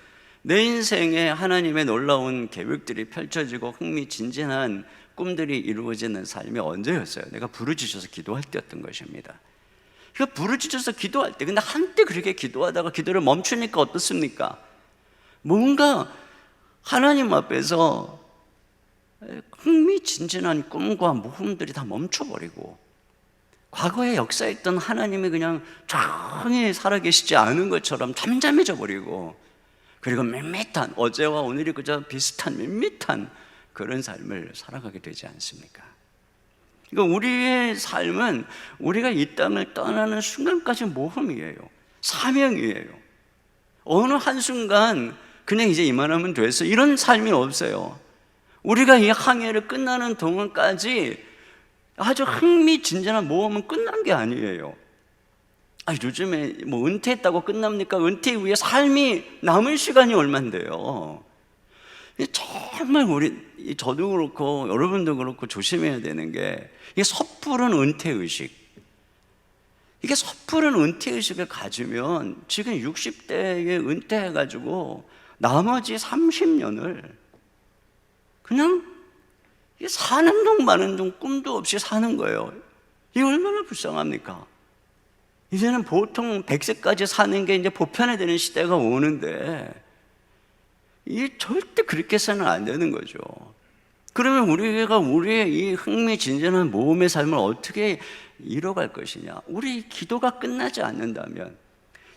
내 인생에 하나님의 놀라운 계획들이 펼쳐지고 흥미진진한 꿈들이 이루어지는 삶이 언제였어요? 내가 부르짖어서 기도할 때였던 것입니다. 그러니까 부르짖어서 기도할 때, 근데 한때 그렇게 기도하다가 기도를 멈추니까 어떻습니까? 뭔가 하나님 앞에서 흥미진진한 꿈과 모험들이 다 멈춰버리고 과거에 역사했던 하나님이 그냥 조용히 살아계시지 않은 것처럼 잠잠해져 버리고, 그리고 밋밋한, 어제와 오늘이 그저 비슷한 밋밋한 그런 삶을 살아가게 되지 않습니까? 그러니까 우리의 삶은 우리가 이 땅을 떠나는 순간까지 모험이에요. 사명이에요. 어느 한순간 그냥 이제 이만하면 됐어, 이런 삶이 없어요. 우리가 이 항해를 끝나는 동안까지 아주 흥미진진한 모험은 끝난 게 아니에요. 요즘에 뭐 은퇴했다고 끝납니까? 은퇴 이후에 삶이 남은 시간이 얼만데요. 정말 저도 그렇고 여러분도 그렇고 조심해야 되는 게, 이게 섣부른 은퇴의식, 이게 섣부른 은퇴의식을 가지면 지금 60대에 은퇴해가지고 나머지 30년을 그냥 사는 동 마는 동 꿈도 없이 사는 거예요. 이게 얼마나 불쌍합니까? 이제는 보통 100세까지 사는 게 이제 보편화 되는 시대가 오는데 이게 절대 그렇게 해서는 안 되는 거죠. 그러면 우리가 우리의 이 흥미진진한 모험의 삶을 어떻게 이뤄갈 것이냐? 우리 기도가 끝나지 않는다면,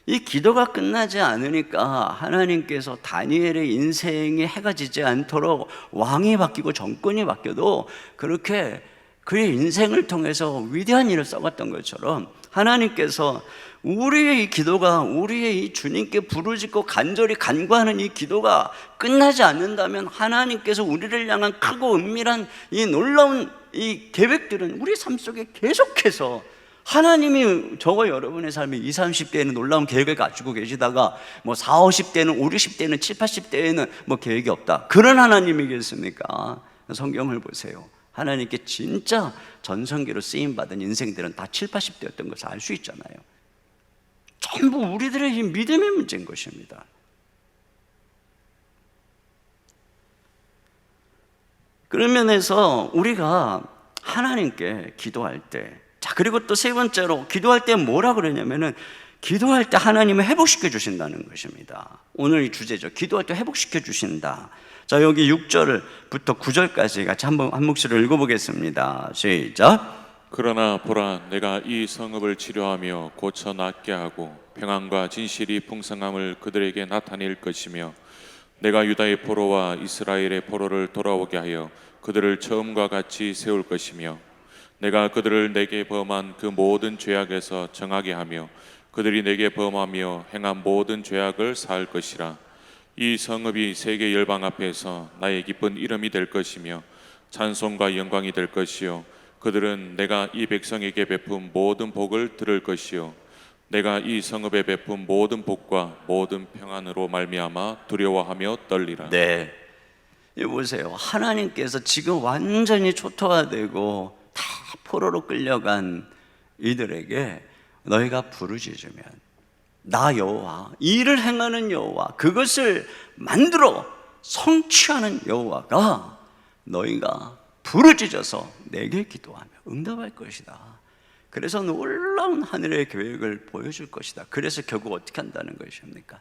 이 기도가 끝나지 않으니까 하나님께서 다니엘의 인생이 해가 지지 않도록 왕이 바뀌고 정권이 바뀌어도 그렇게 그의 인생을 통해서 위대한 일을 써갔던 것처럼 하나님께서 우리의 이 기도가, 우리의 이 주님께 부르짖고 간절히 간구하는 이 기도가 끝나지 않는다면 하나님께서 우리를 향한 크고 은밀한 이 놀라운 이 계획들은 우리 삶 속에 계속해서, 하나님이 저와 여러분의 삶에 20, 30대에는 놀라운 계획을 가지고 계시다가 뭐 40, 50대는 50, 60대는 70, 80대에는 뭐 계획이 없다, 그런 하나님이겠습니까? 성경을 보세요. 하나님께 진짜 전성기로 쓰임받은 인생들은 다 70, 80대였던 것을 알 수 있잖아요. 전부 우리들의 이 믿음의 문제인 것입니다. 그런 면에서 우리가 하나님께 기도할 때, 자, 그리고 또 세 번째로 기도할 때 뭐라 그러냐면은 기도할 때 하나님을 회복시켜 주신다는 것입니다. 오늘 이 주제죠. 기도할 때 회복시켜 주신다. 자, 여기 6절부터 9절까지 같이 한 목소리를 읽어보겠습니다. 시작. 그러나 보라, 내가 이 성읍을 치료하며 고쳐 낫게 하고 평안과 진실이 풍성함을 그들에게 나타낼 것이며, 내가 유다의 포로와 이스라엘의 포로를 돌아오게 하여 그들을 처음과 같이 세울 것이며, 내가 그들을 내게 범한 그 모든 죄악에서 정하게 하며 그들이 내게 범하며 행한 모든 죄악을 사할 것이라. 이 성읍이 세계 열방 앞에서 나의 기쁜 이름이 될 것이며 찬송과 영광이 될 것이요 그들은 내가 이 백성에게 베푼 모든 복을 들을 것이요 내가 이 성읍에 베푼 모든 복과 모든 평안으로 말미암아 두려워하며 떨리라. 네, 이 보세요. 하나님께서 지금 완전히 초토화되고 다 포로로 끌려간 이들에게 너희가 부르짖으면 나 여호와, 이를 행하는 여호와, 그것을 만들어 성취하는 여호와가 너희가 부르짖어서 내게 기도하며 응답할 것이다. 그래서 놀라운 하늘의 계획을 보여줄 것이다. 그래서 결국 어떻게 한다는 것입니까?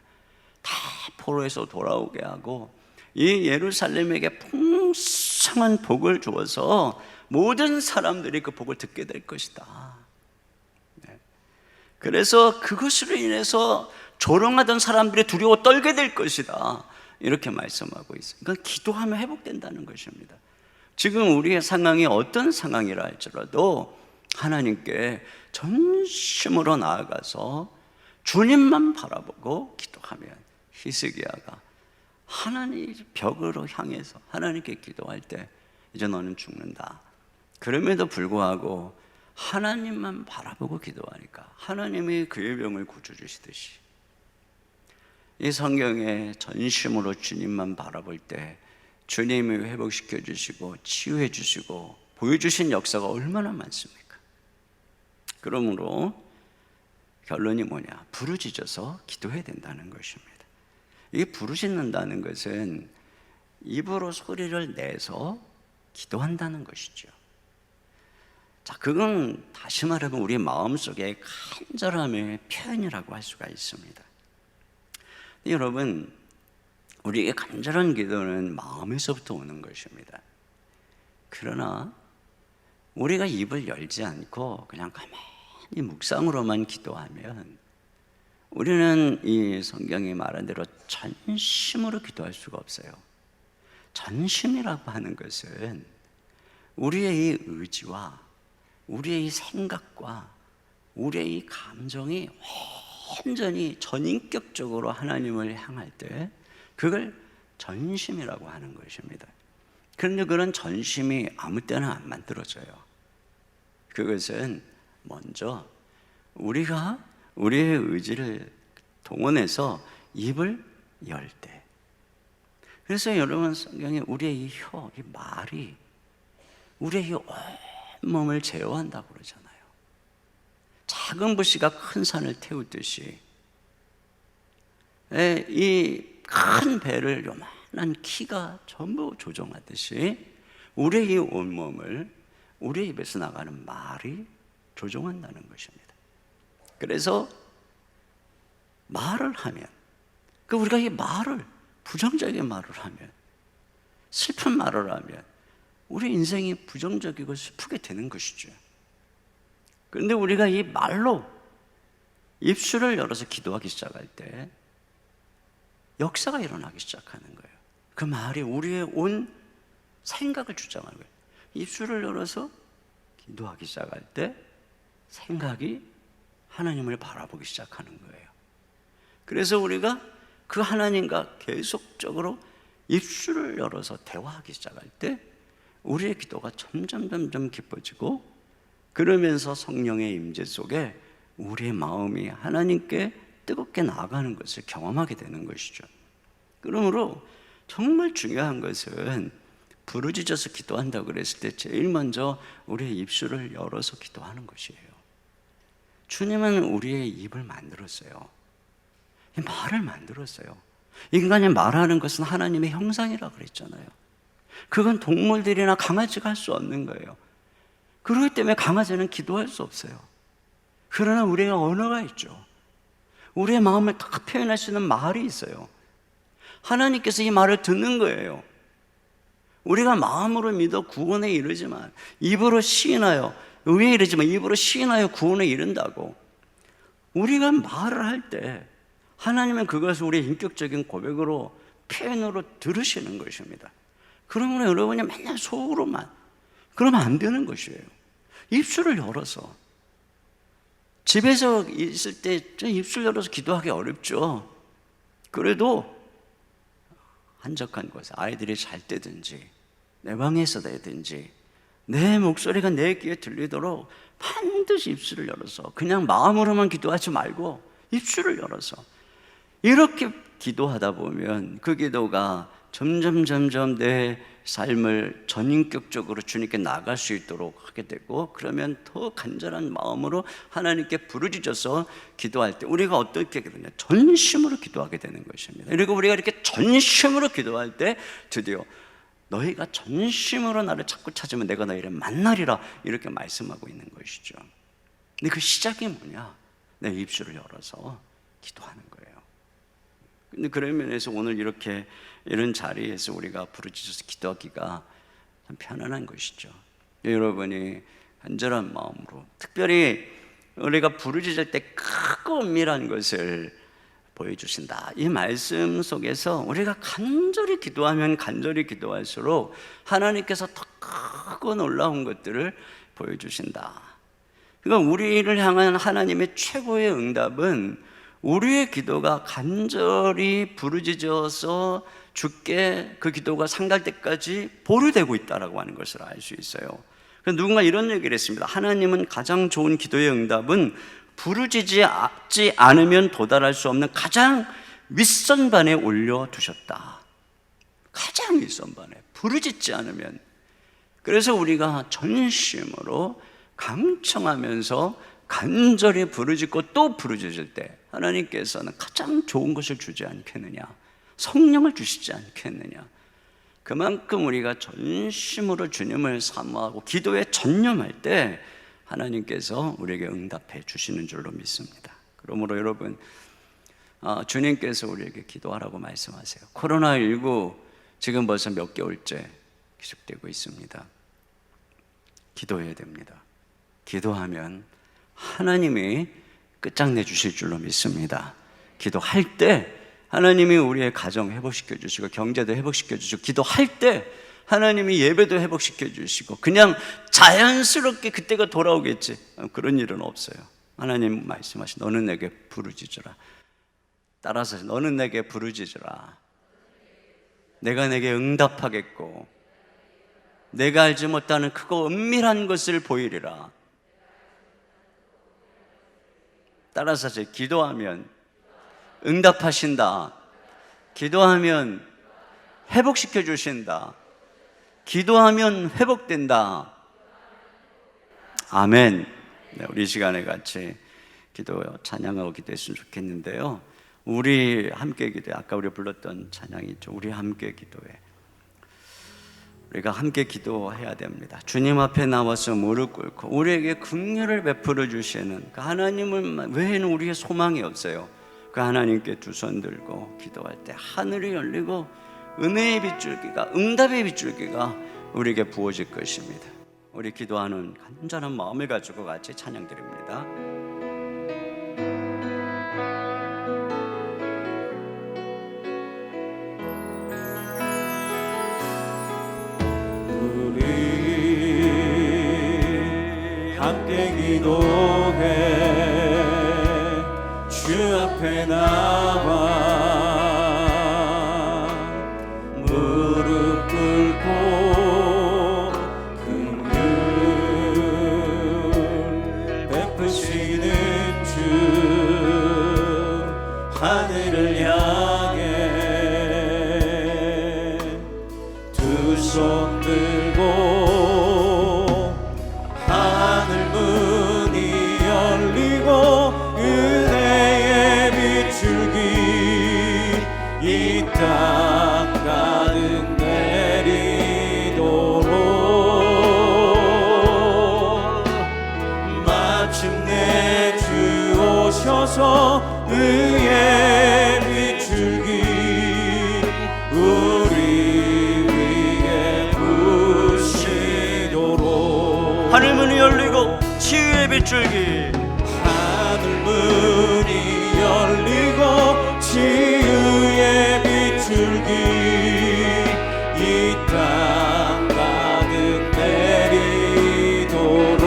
다 포로에서 돌아오게 하고 이 예루살렘에게 풍성한 복을 주어서 모든 사람들이 그 복을 듣게 될 것이다. 네. 그래서 그것으로 인해서 조롱하던 사람들이 두려워 떨게 될 것이다. 이렇게 말씀하고 있어요. 그러니까 기도하면 회복된다는 것입니다. 지금 우리의 상황이 어떤 상황이라 할지라도 하나님께 전심으로 나아가서 주님만 바라보고 기도하면 히스기야가 하나님 벽으로 향해서 하나님께 기도할 때 이제 너는 죽는다. 그럼에도 불구하고 하나님만 바라보고 기도하니까 하나님이 그의 병을 고쳐주시듯이 이 성경에 전심으로 주님만 바라볼 때 주님이 회복시켜 주시고 치유해 주시고 보여주신 역사가 얼마나 많습니까? 그러므로 결론이 뭐냐? 부르짖어서 기도해야 된다는 것입니다. 이게 부르짖는다는 것은 입으로 소리를 내서 기도한다는 것이죠. 자, 그건 다시 말하면 우리 마음속의 간절함의 표현이라고 할 수가 있습니다. 여러분, 우리의 간절한 기도는 마음에서부터 오는 것입니다. 그러나 우리가 입을 열지 않고 그냥 가만히 묵상으로만 기도하면 우리는 이 성경이 말한 대로 전심으로 기도할 수가 없어요. 전심이라고 하는 것은 우리의 이 의지와 우리의 이 생각과 우리의 이 감정이 완전히 전인격적으로 하나님을 향할 때 그걸 전심이라고 하는 것입니다. 그런데 그런 전심이 아무 때나 안 만들어져요. 그것은 먼저 우리가 우리의 의지를 동원해서 입을 열 때. 그래서 여러분 성경에 우리의 이 혀, 이 말이 우리의 이 온몸을 제어한다고 그러잖아요. 작은 불씨가 큰 산을 태우듯이 이 큰 배를 요만한 키가 전부 조종하듯이 우리의 이 온몸을 우리의 입에서 나가는 말이 조종한다는 것입니다. 그래서 말을 하면 우리가 이 말을 부정적인 말을 하면 슬픈 말을 하면 우리 인생이 부정적이고 슬프게 되는 것이죠. 그런데 우리가 이 말로 입술을 열어서 기도하기 시작할 때 역사가 일어나기 시작하는 거예요. 그 말이 우리의 온 생각을 주장하는 거예요. 입술을 열어서 기도하기 시작할 때 생각이 하나님을 바라보기 시작하는 거예요. 그래서 우리가 그 하나님과 계속적으로 입술을 열어서 대화하기 시작할 때 우리의 기도가 점점 깊어지고 그러면서 성령의 임재 속에 우리의 마음이 하나님께 뜨겁게 나아가는 것을 경험하게 되는 것이죠. 그러므로 정말 중요한 것은 부르짖어서 기도한다고 그랬을 때 제일 먼저 우리의 입술을 열어서 기도하는 것이에요. 주님은 우리의 입을 만들었어요. 말을 만들었어요. 인간이 말하는 것은 하나님의 형상이라고 그랬잖아요. 그건 동물들이나 강아지가 할 수 없는 거예요. 그렇기 때문에 강아지는 기도할 수 없어요. 그러나 우리가 언어가 있죠. 우리의 마음을 다 표현할 수 있는 말이 있어요. 하나님께서 이 말을 듣는 거예요. 우리가 마음으로 믿어 구원에 이르지만 입으로 시인하여, 의에 이르지만 입으로 시인하여 구원에 이른다고. 우리가 말을 할 때 하나님은 그것을 우리의 인격적인 고백으로 표현으로 들으시는 것입니다. 그러므로 여러분이 맨날 속으로만 그러면 안 되는 것이에요. 입술을 열어서. 집에서 있을 때 입술 열어서 기도하기 어렵죠. 그래도 한적한 곳에 아이들이 잘 때든지 내 방에서 되든지 내 목소리가 내 귀에 들리도록 반드시 입술을 열어서, 그냥 마음으로만 기도하지 말고 입술을 열어서 이렇게 기도하다 보면 그 기도가 점점 내 삶을 전인격적으로 주님께 나갈 수 있도록 하게 되고, 그러면 더 간절한 마음으로 하나님께 부르짖어서 기도할 때 우리가 어떻게 되느냐, 전심으로 기도하게 되는 것입니다. 그리고 우리가 이렇게 전심으로 기도할 때 드디어 너희가 전심으로 나를 자꾸 찾으면 내가 너희를 만나리라, 이렇게 말씀하고 있는 것이죠. 근데 그 시작이 뭐냐? 내 입술을 열어서 기도하는 거예요. 근데 그런 면에서 오늘 이렇게 이런 자리에서 우리가 부르짖어서 기도하기가 참 편안한 것이죠. 여러분이 간절한 마음으로, 특별히 우리가 부르짖을 때 크고 은밀한 것을 보여주신다, 이 말씀 속에서 우리가 간절히 기도하면 간절히 기도할수록 하나님께서 더 크고 놀라운 것들을 보여주신다. 그러니까 우리를 향한 하나님의 최고의 응답은 우리의 기도가 간절히 부르짖어서 주께 그 기도가 상달 때까지 보류되고 있다라고 하는 것을 알 수 있어요. 그래서 누군가 이런 얘기를 했습니다. 하나님은 가장 좋은 기도의 응답은 부르짖지 않으면 도달할 수 없는 가장 윗선반에 올려두셨다. 가장 윗선반에, 부르짖지 않으면. 그래서 우리가 전심으로 감청하면서 간절히 부르짖고 또 부르짖을 때 하나님께서는 가장 좋은 것을 주지 않겠느냐, 성령을 주시지 않겠느냐. 그만큼 우리가 전심으로 주님을 사모하고 기도에 전념할 때 하나님께서 우리에게 응답해 주시는 줄로 믿습니다. 그러므로 여러분, 주님께서 우리에게 기도하라고 말씀하세요. 코로나19 지금 벌써 몇 개월째 계속되고 있습니다. 기도해야 됩니다. 기도하면 하나님이 끝장내 주실 줄로 믿습니다. 기도할 때 하나님이 우리의 가정 회복시켜 주시고 경제도 회복시켜 주시고, 기도할 때 하나님이 예배도 회복시켜 주시고, 그냥 자연스럽게 그때가 돌아오겠지, 그런 일은 없어요. 하나님 말씀하신 너는 내게 부르짖으라. 따라서 너는 내게 부르짖으라. 내가 내게 응답하겠고 내가 알지 못하는 크고 은밀한 것을 보이리라. 따라서 기도하면 응답하신다. 기도하면 회복시켜 주신다. 기도하면 회복된다. 아멘. 네, 우리 이 시간에 같이 기도 찬양하고 기도했으면 좋겠는데요. 우리 함께 기도해. 아까 우리 불렀던 찬양이 있죠. 우리 함께 기도해. 우리가 함께 기도해야 됩니다. 주님 앞에 나와서 무릎 꿇고 우리에게 긍휼을 베풀어 주시는 그 하나님을 외에는 우리의 소망이 없어요. 그 하나님께 두 손 들고 기도할 때 하늘이 열리고 은혜의 빗줄기가, 응답의 빗줄기가 우리에게 부어질 것입니다. 우리 기도하는 간절한 마음을 가지고 같이 찬양 드립니다. 우리 함께 기도해. 주 앞에 나와 무릎 꿇고 긍휼 베푸시는 주, 하늘을 향해 두 손 들고 하늘 문이 열리고 은혜의 빗줄기 이 땅 가득 내리도록 마침내 주 오셔서 의의 빗줄기 우리 위에 부시도록. 하늘 문이 열리고 치유의 빗줄기, 하늘 문이 열리고 치유의 빗줄기 이 땅 가득 내리도록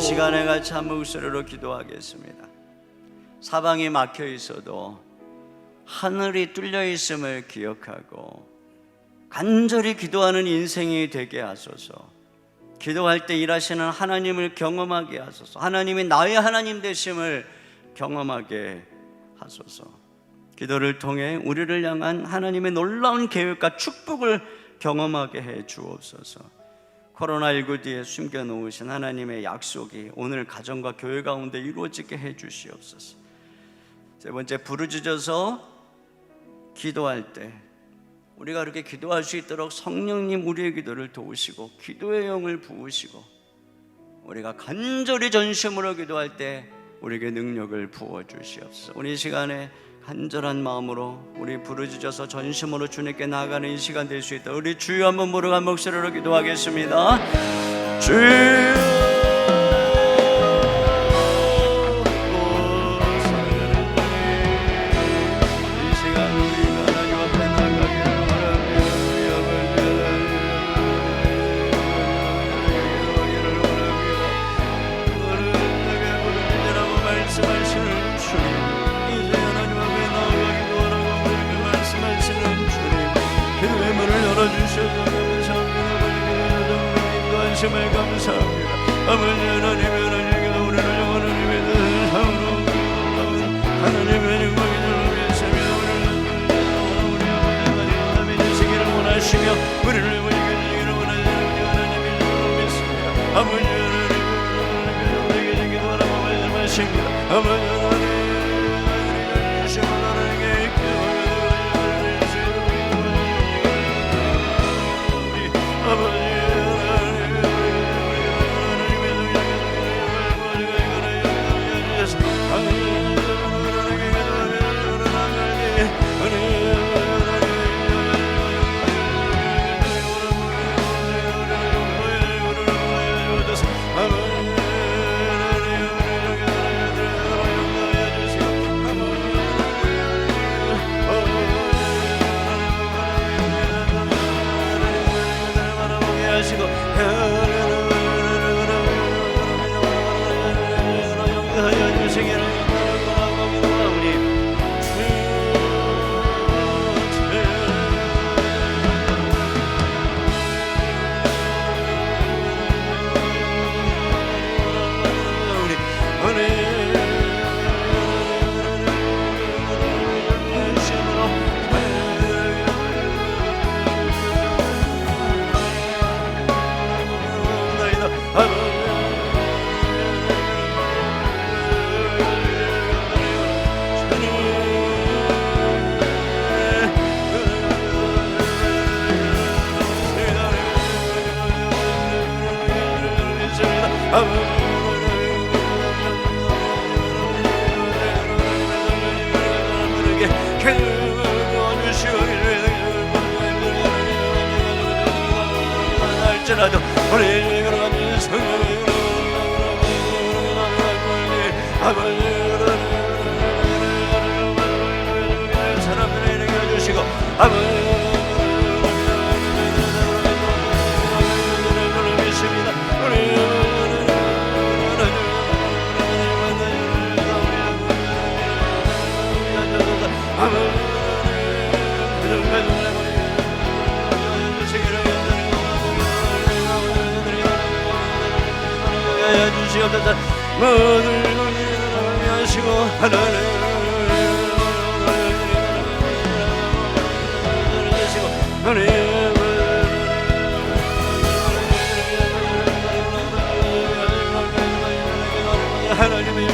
시간에 같이 한 목소리로 기도하겠습니다. 사방이 막혀 있어도 하늘이 뚫려 있음을 기억하고 간절히 기도하는 인생이 되게 하소서. 기도할 때 일하시는 하나님을 경험하게 하소서. 하나님이 나의 하나님 되심을 경험하게 하소서. 기도를 통해 우리를 향한 하나님의 놀라운 계획과 축복을 경험하게 해 주옵소서. 코로나19 뒤에 숨겨놓으신 하나님의 약속이 오늘 가정과 교회 가운데 이루어지게 해 주시옵소서. 세 번째, 부르짖어서 기도할 때 우리가 그렇게 기도할 수 있도록 성령님 우리의 기도를 도우시고 기도의 영을 부으시고 우리가 간절히 전심으로 기도할 때 우리에게 능력을 부어주시옵소서. 우리 이 시간에 간절한 마음으로 우리 부르짖어서 전심으로 주님께 나아가는 이 시간 될 수 있다. 우리 주여 한번 부르고 한 목소리로 기도하겠습니다. 주여 말씀을 감사합니다. 아버지 하나님 하나님께 우리를 하나님의 사랑으로 하나님의 영광을 위해서며 우리 아버지가 하나님의 되시기를 원하시며 우리를 보시기를 원하시는 하나님의 영광을 믿습니다. 아버지 하나님 우리에게 기도하라고 말씀하십니다. 아버지 하나님 주시면 하나님께 아버지 할지라도 우리 걸어가는 성령으로 사람들에게 해주시고 믿습니다. 주시옵소서. 모든 것을 하시고 하나님 하나님의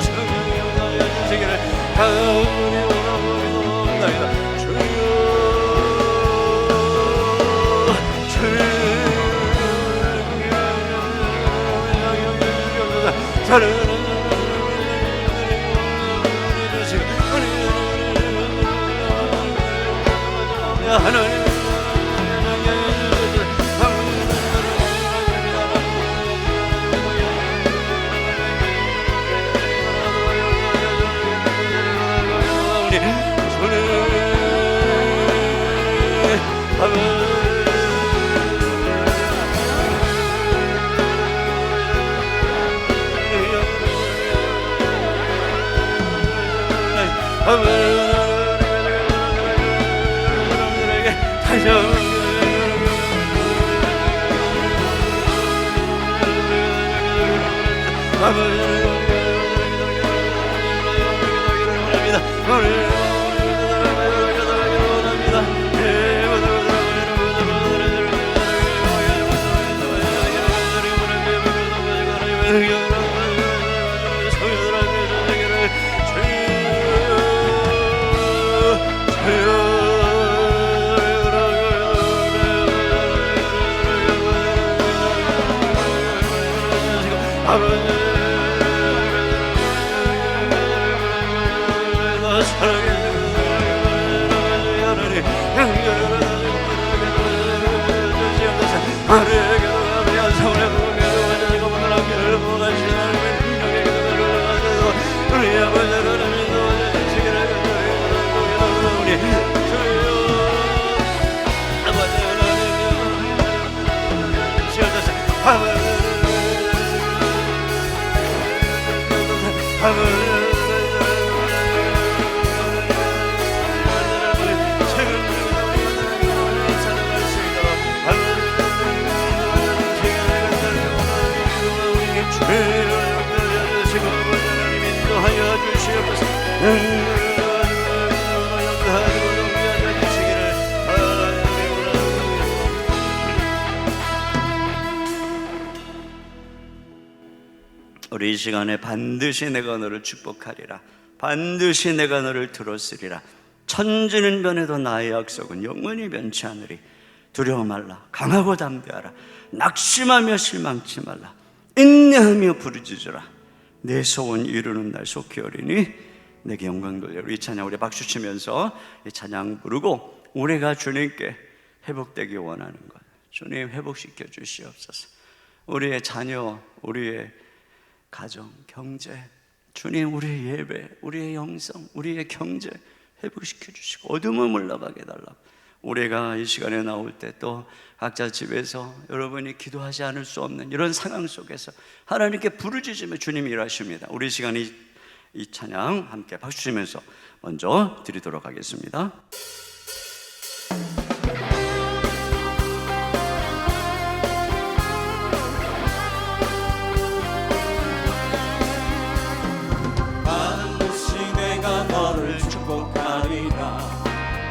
성령의 영광을 주시기를 간절히 원하옵나이다. 주여 사랑하는 하나님 다시 한번 우리 이 시간에 반드시 내가 너를 축복하리라, 반드시 내가 너를 들었으리라, 천지는 변해도 나의 약속은 영원히 변치 않으리. 두려워 말라, 강하고 담대하라, 낙심하며 실망치 말라, 인내하며 부르짖으라. 내 소원 이루는 날 속히 오리니 내게 영광 돌려. 우리 찬양 우리 박수 치면서 이 찬양 부르고 우리가 주님께 회복되기 원하는 것, 주님 회복시켜 주시옵소서. 우리의 자녀, 우리의 가정, 경제, 주님 우리의 예배, 우리의 영성, 우리의 경제 회복시켜 주시고 어둠을 물러가게 달라고. 우리가 이 시간에 나올 때 또 각자 집에서 여러분이 기도하지 않을 수 없는 이런 상황 속에서 하나님께 부르짖으며 주님이 일하십니다. 우리 시간이 이 찬양 함께 박수 치면서 먼저 드리도록 하겠습니다. 반드시 내가 너를 축복하리라,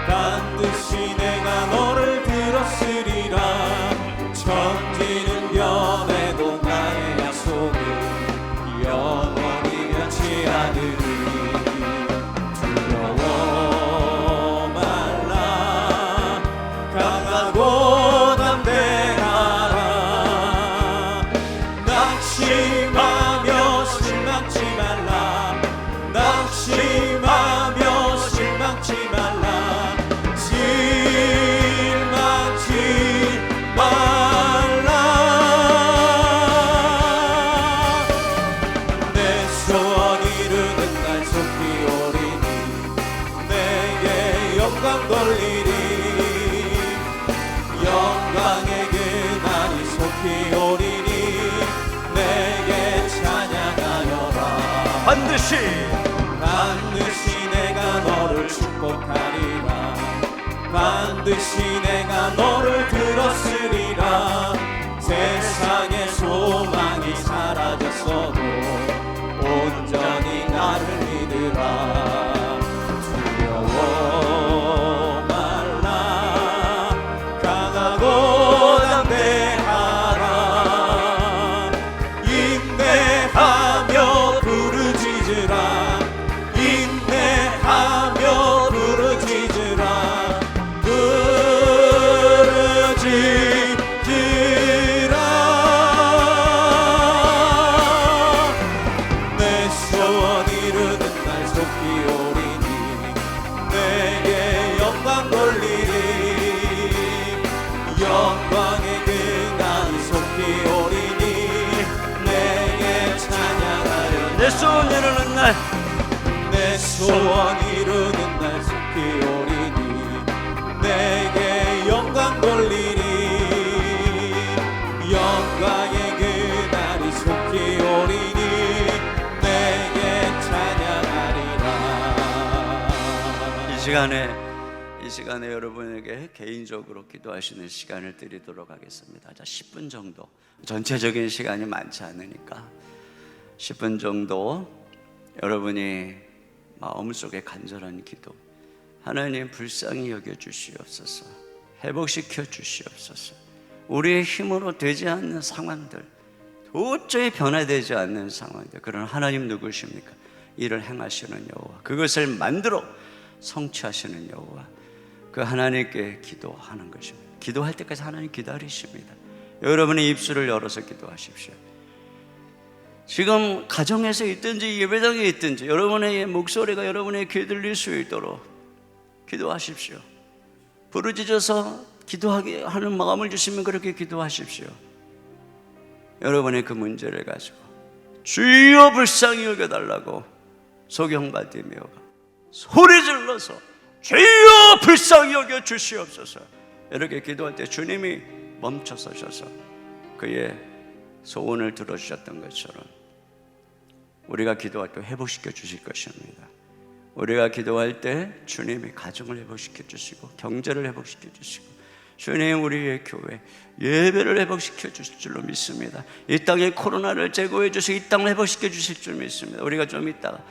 반드시 내가 너를 들었으리라. 천지는 변해도 나의 약속은 영원히 변치 않으리. 두려워 말라, 강하고 담대하라. 낙심하며 실망치 말라, 낙심하며 실망치 말라. 실망치 말라. 내 소원 이루는 날 속히 오리니 내게 영광 돌리리. 영광의 그날이 속히 오리니 내게 찬양하여라. 반드시 반드시 내가 너를 축복하리라, 반드시 내가 너를 들었으리라. 세상의 소망이 사라졌어도 온전히 나를 믿으라. 두려워 말라, 강하고 담대하라. 인내하며 부르짖으라, 인내하며 부르짖으라. 부르짖으라. 내 소원 이루는 날 속히 오리니 내게 영광 돌리리. 영광의 그날이 속히 오리니 내게 찬양하려. 내 소원 이루는 날, 내 소원 이루는 날 속히 오리니 내게 영광 돌리리. 영광의 그날이 속히 오리니 내게 찬양하리라. 이 시간에 여러분에게 개인적으로 기도하시는 시간을 드리도록 하겠습니다. 자, 10분 정도. 전체적인 시간이 많지 않으니까 10분 정도 여러분이 마음속에 간절한 기도, 하나님 불쌍히 여겨 주시옵소서, 회복시켜 주시옵소서. 우리의 힘으로 되지 않는 상황들, 도저히 변화되지 않는 상황들, 그런 하나님 누구십니까? 이를 행하시는 여호와, 그것을 만들어 성취하시는 여호와, 그 하나님께 기도하는 것입니다. 기도할 때까지 하나님 기다리십니다. 여러분의 입술을 열어서 기도하십시오. 지금 가정에서 있든지 예배당에 있든지 여러분의 목소리가 여러분의 귀에 들릴 수 있도록 기도하십시오. 부르짖어서 기도하게 하는 마음을 주시면 그렇게 기도하십시오. 여러분의 그 문제를 가지고 주여 불쌍히 여겨달라고 소경바디메오가 소리질러서 주여 불쌍히 여겨 주시옵소서 이렇게 기도할 때 주님이 멈춰서셔서 그의 소원을 들어주셨던 것처럼 우리가 기도할 때 회복시켜 주실 것입니다. 우리가 기도할 때 주님이 가정을 회복시켜 주시고 경제를 회복시켜 주시고 주님 우리의 교회 예배를 회복시켜 주실 줄로 믿습니다. 이 땅의 코로나를 제거해 주시고 이 땅을 회복시켜 주실 줄 믿습니다. 우리가 좀 이따가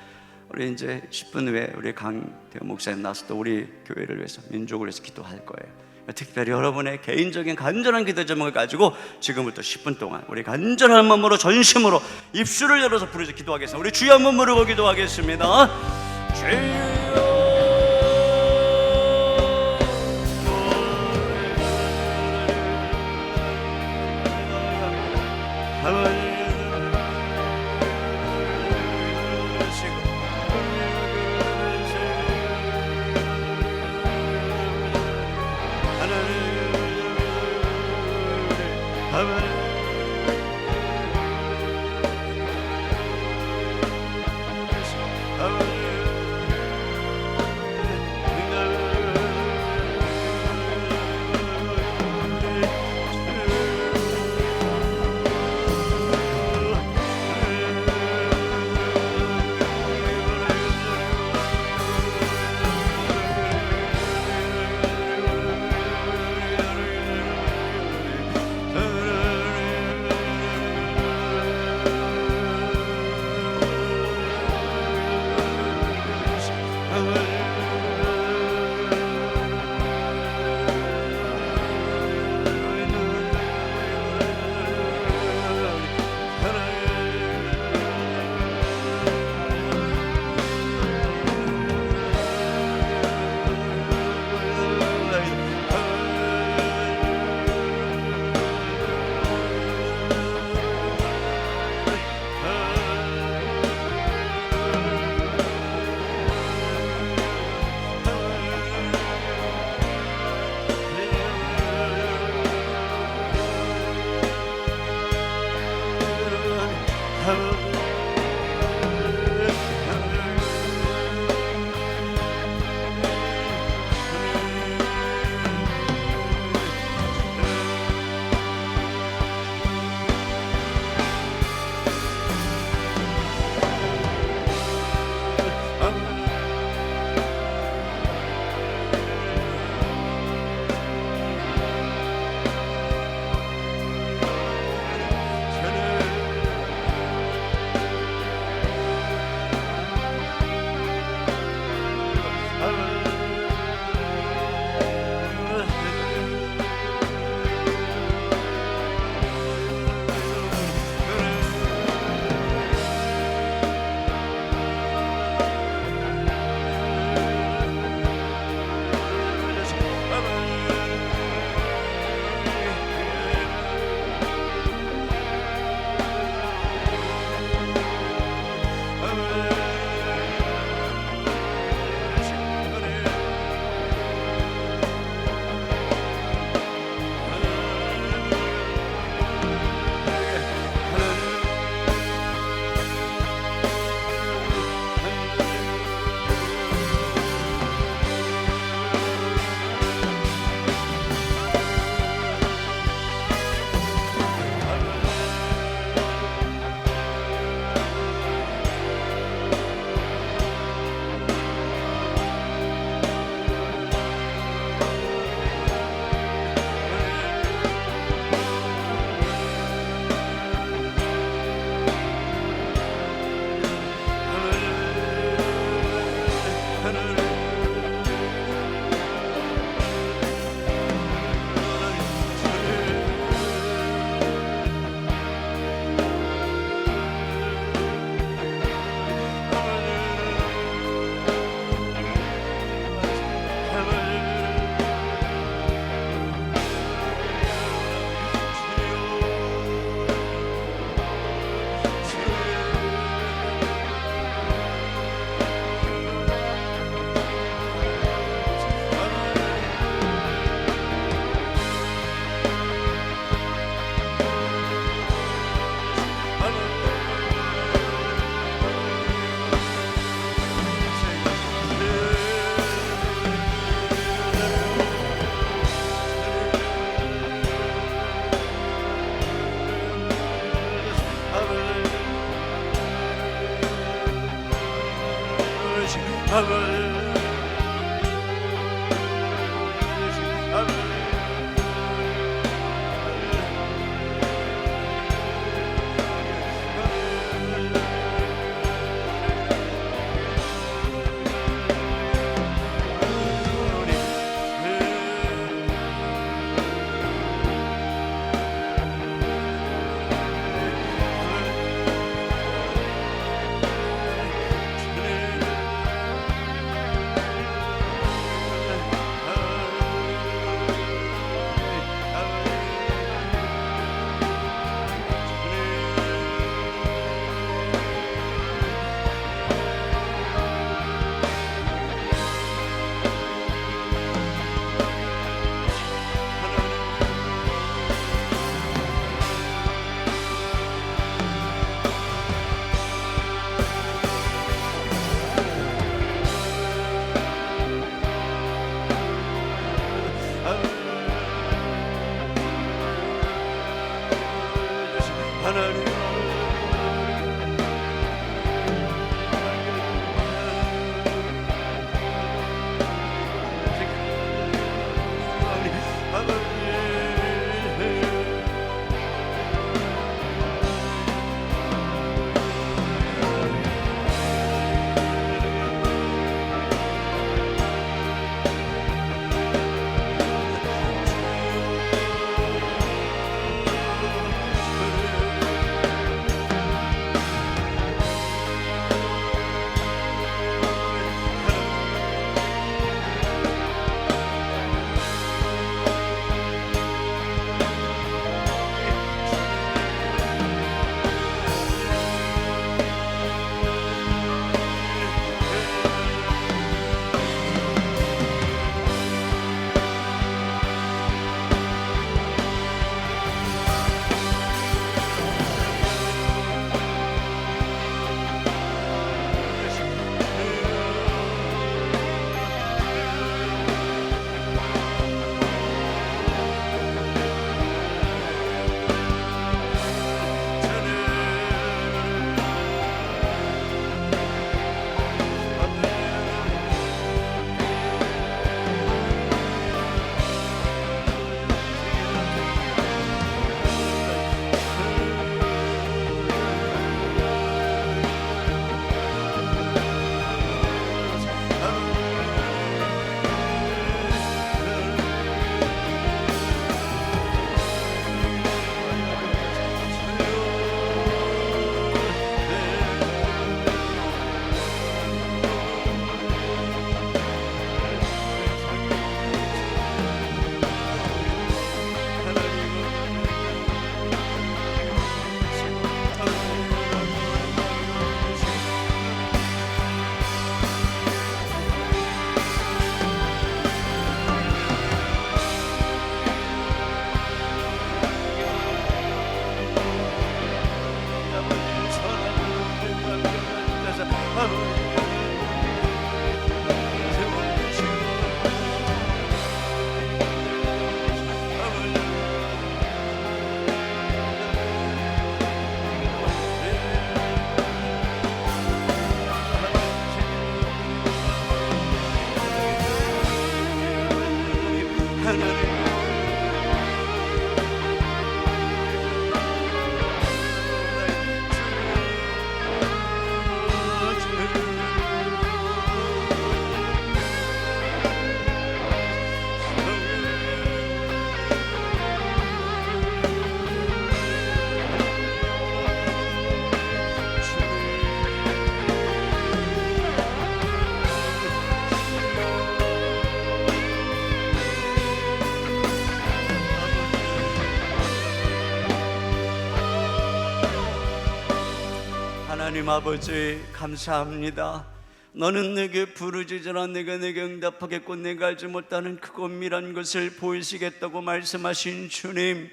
우리 이제 10분 후에 우리 강대호 목사님 나와서 또 우리 교회를 위해서 민족을 위해서 기도할 거예요. 특별히 여러분의 개인적인 간절한 기도 제목을 가지고 지금부터 10분 동안 우리 간절한 마음으로 전심으로 입술을 열어서 부르짖어 기도하겠습니다. 우리 주여 한번 부르고 기도하겠습니다. 주여 하나님 아버지 감사합니다. 너는 내게 부르짖으라 내가 내게 응답하겠고 내가 알지 못하는 크고 은밀한 것을 보이시겠다고 말씀하신 주님,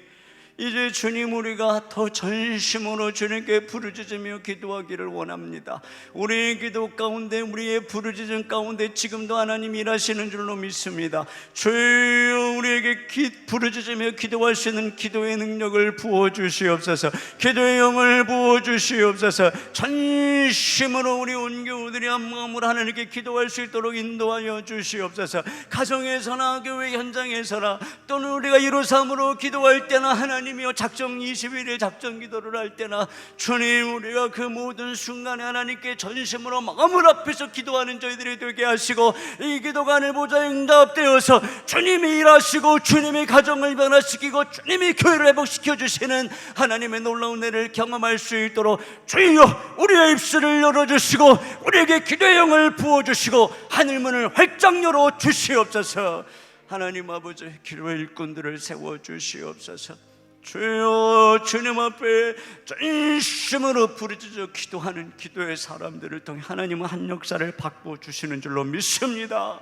이제 주님 우리가 더 전심으로 주님께 부르짖으며 기도하기를 원합니다. 우리의 기도 가운데 우리의 부르짖음 가운데 지금도 하나님 일하시는 줄로 믿습니다. 주여 우리에게 부르짖으며 기도할 수 있는 기도의 능력을 부어주시옵소서. 기도의 영을 부어주시옵소서. 전심으로 우리 온 교우들이 한 마음으로 하나님께 기도할 수 있도록 인도하여 주시옵소서. 가정에서나 교회 현장에서나 또는 우리가 이루삼으로 기도할 때나 하나님이여 작정 20일의 작정 기도를 할 때나 주님 우리가 그 모든 순간에 하나님께 전심으로 마음을 앞에서 기도하는 저희들이 되게 하시고 이 기도가 하늘 보좌에 응답되어서 주님이 일하시고 주님이 가정을 변화시키고 주님이 교회를 회복시켜 주시는 하나님의 놀라운 은혜를 경험할 수 있도록 주여 우리의 입술을 열어주시고 우리에게 기도의 영을 부어주시고 하늘문을 활짝 열어주시옵소서. 하나님 아버지 기도의 일꾼들을 세워주시옵소서. 주여 주님 앞에 전심으로 부르짖어 기도하는 기도의 사람들을 통해 하나님은 한 역사를 바꿔주시는 줄로 믿습니다.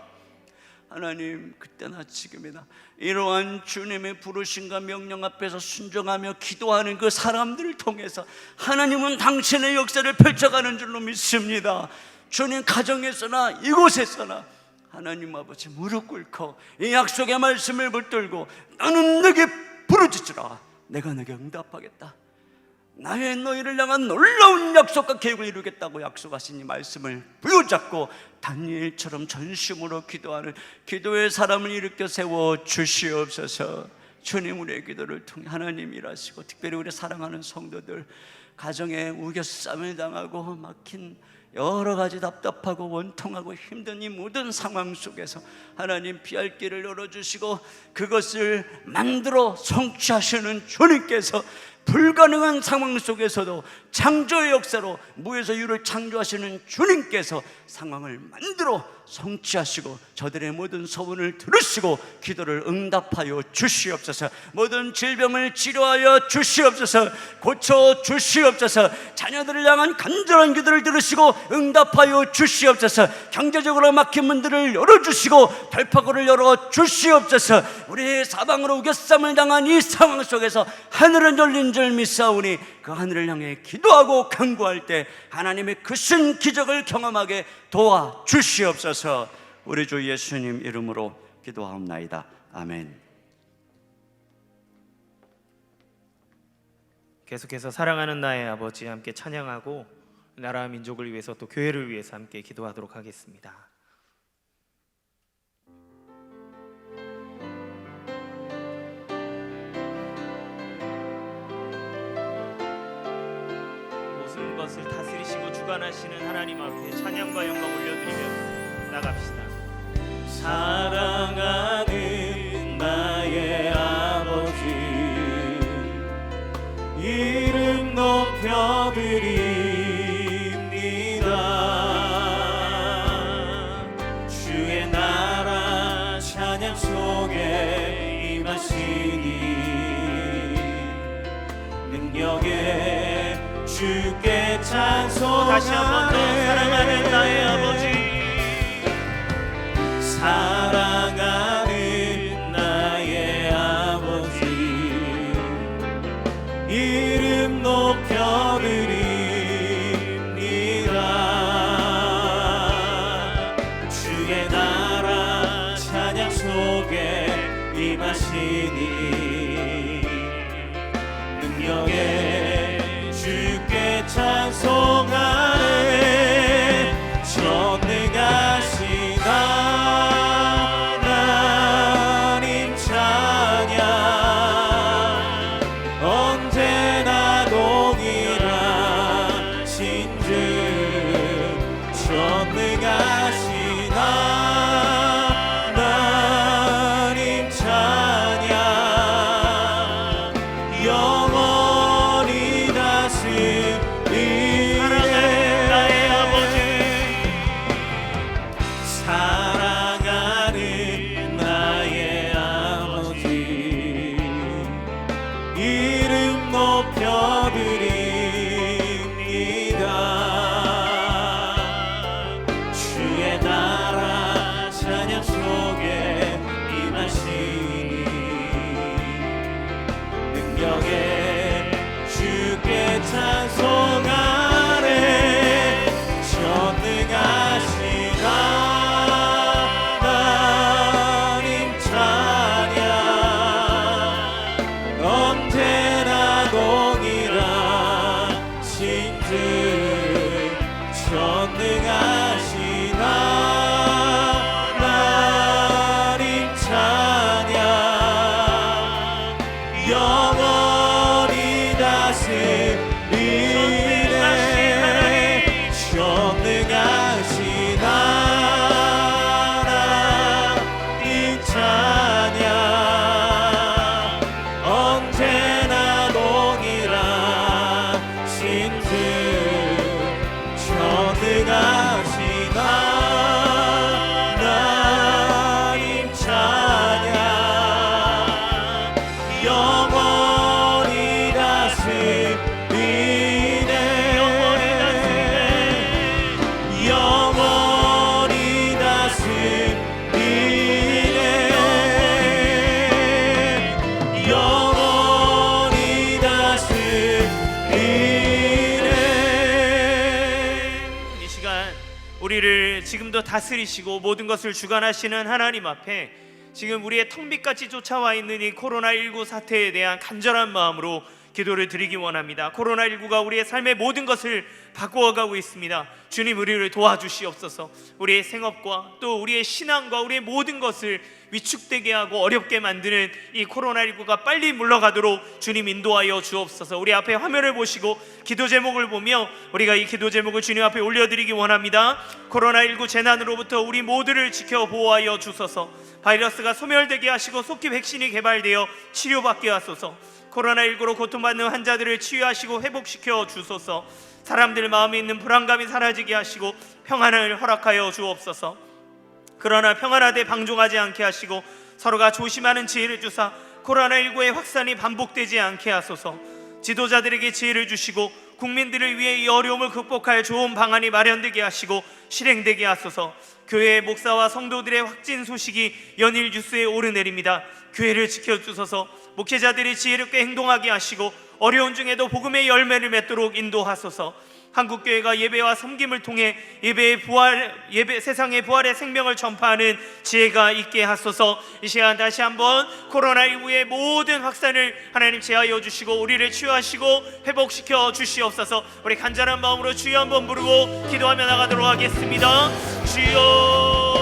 하나님 그때나 지금이나 이러한 주님의 부르심과 명령 앞에서 순종하며 기도하는 그 사람들을 통해서 하나님은 당신의 역사를 펼쳐가는 줄로 믿습니다. 주님 가정에서나 이곳에서나 하나님 아버지 무릎 꿇고 이 약속의 말씀을 붙들고 나는 내게 부르짖으라 내가 내게 응답하겠다, 나의 너희를 향한 놀라운 약속과 계획을 이루겠다고 약속하신 이 말씀을 부여잡고 다니엘처럼 전심으로 기도하는 기도의 사람을 일으켜 세워 주시옵소서. 주님 우리의 기도를 통해 하나님 일하시고 특별히 우리 사랑하는 성도들 가정에 우겨쌈을 당하고 막힌 여러 가지 답답하고 원통하고 힘든 이 모든 상황 속에서 하나님 피할 길을 열어주시고 그것을 만들어 성취하시는 주님께서 불가능한 상황 속에서도 창조의 역사로 무에서 유를 창조하시는 주님께서 상황을 만들어 성취하시고 저들의 모든 소원을 들으시고 기도를 응답하여 주시옵소서. 모든 질병을 치료하여 주시옵소서. 고쳐 주시옵소서. 자녀들을 향한 간절한 기도를 들으시고 응답하여 주시옵소서. 경제적으로 막힌 문들을 열어주시고 돌파구를 열어 주시옵소서. 우리의 사방으로 우겨쌈을 당한 이 상황 속에서 하늘은 열린 줄 믿사오니 그 하늘을 향해 기도하고 간구할 때 하나님의 크신 기적을 경험하게 도와 주시옵소서. 우리 주 예수님 이름으로 기도하옵나이다. 아멘. 계속해서 사랑하는 나의 아버지 함께 찬양하고 나라와 민족을 위해서 또 교회를 위해서 함께 기도하도록 하겠습니다. 모든 것을 다스리시고 주관하시는 하나님 앞에 찬양과 영광 올려드리며 나갑시다. 사랑하는 나의 아버지 이름 높여드립니다. 주의 나라 찬양 속에 임하시니 능력에 주께 찬송하네. 다시 한 번 더 사랑하는 나의 아버지 사랑하는 나의 아버지 이름 높여드립니다. 주의 나라 찬양 속에 임하시니 능력에 주께 찬송하네. 전능하신 하나님 전능하신 하나님 찬양 영원히 다스리네 전능하신 하나님 찬양 언제나 동일하신 주 전능하신 하나님 찬양 영원히 다스리네 영원히 다스리네 영원히 다스리네. 이 시간 우리를 지금도 다스리시고 모든 것을 주관하시는 하나님 앞에 지금 우리의 텅빛같이 쫓아와 있는 이 코로나19 사태에 대한 간절한 마음으로 기도를 드리기 원합니다. 코로나19가 우리의 삶의 모든 것을 바꾸어가고 있습니다. 주님 우리를 도와주시옵소서. 우리의 생업과 또 우리의 신앙과 우리의 모든 것을 위축되게 하고 어렵게 만드는 이 코로나19가 빨리 물러가도록 주님 인도하여 주옵소서. 우리 앞에 화면을 보시고 기도 제목을 보며 우리가 이 기도 제목을 주님 앞에 올려드리기 원합니다. 코로나19 재난으로부터 우리 모두를 지켜 보호하여 주소서. 바이러스가 소멸되게 하시고 속히 백신이 개발되어 치료받게 하소서. 코로나19로 고통받는 환자들을 치유하시고 회복시켜 주소서. 사람들 마음에 있는 불안감이 사라지게 하시고 평안을 허락하여 주옵소서. 그러나 평안하되 방종하지 않게 하시고 서로가 조심하는 지혜를 주사 코로나19의 확산이 반복되지 않게 하소서. 지도자들에게 지혜를 주시고 국민들을 위해 이 어려움을 극복할 좋은 방안이 마련되게 하시고 실행되게 하소서. 교회의 목사와 성도들의 확진 소식이 연일 뉴스에 오르내립니다. 교회를 지켜주소서. 목회자들이 지혜롭게 행동하게 하시고 어려운 중에도 복음의 열매를 맺도록 인도하소서. 한국교회가 예배와 섬김을 통해 세상의 부활의 생명을 전파하는 지혜가 있게 하소서. 이 시간 다시 한번 코로나19의 모든 확산을 하나님 제하여 주시고 우리를 치유하시고 회복시켜 주시옵소서. 우리 간절한 마음으로 주여 한번 부르고 기도하며 나가도록 하겠습니다. 주여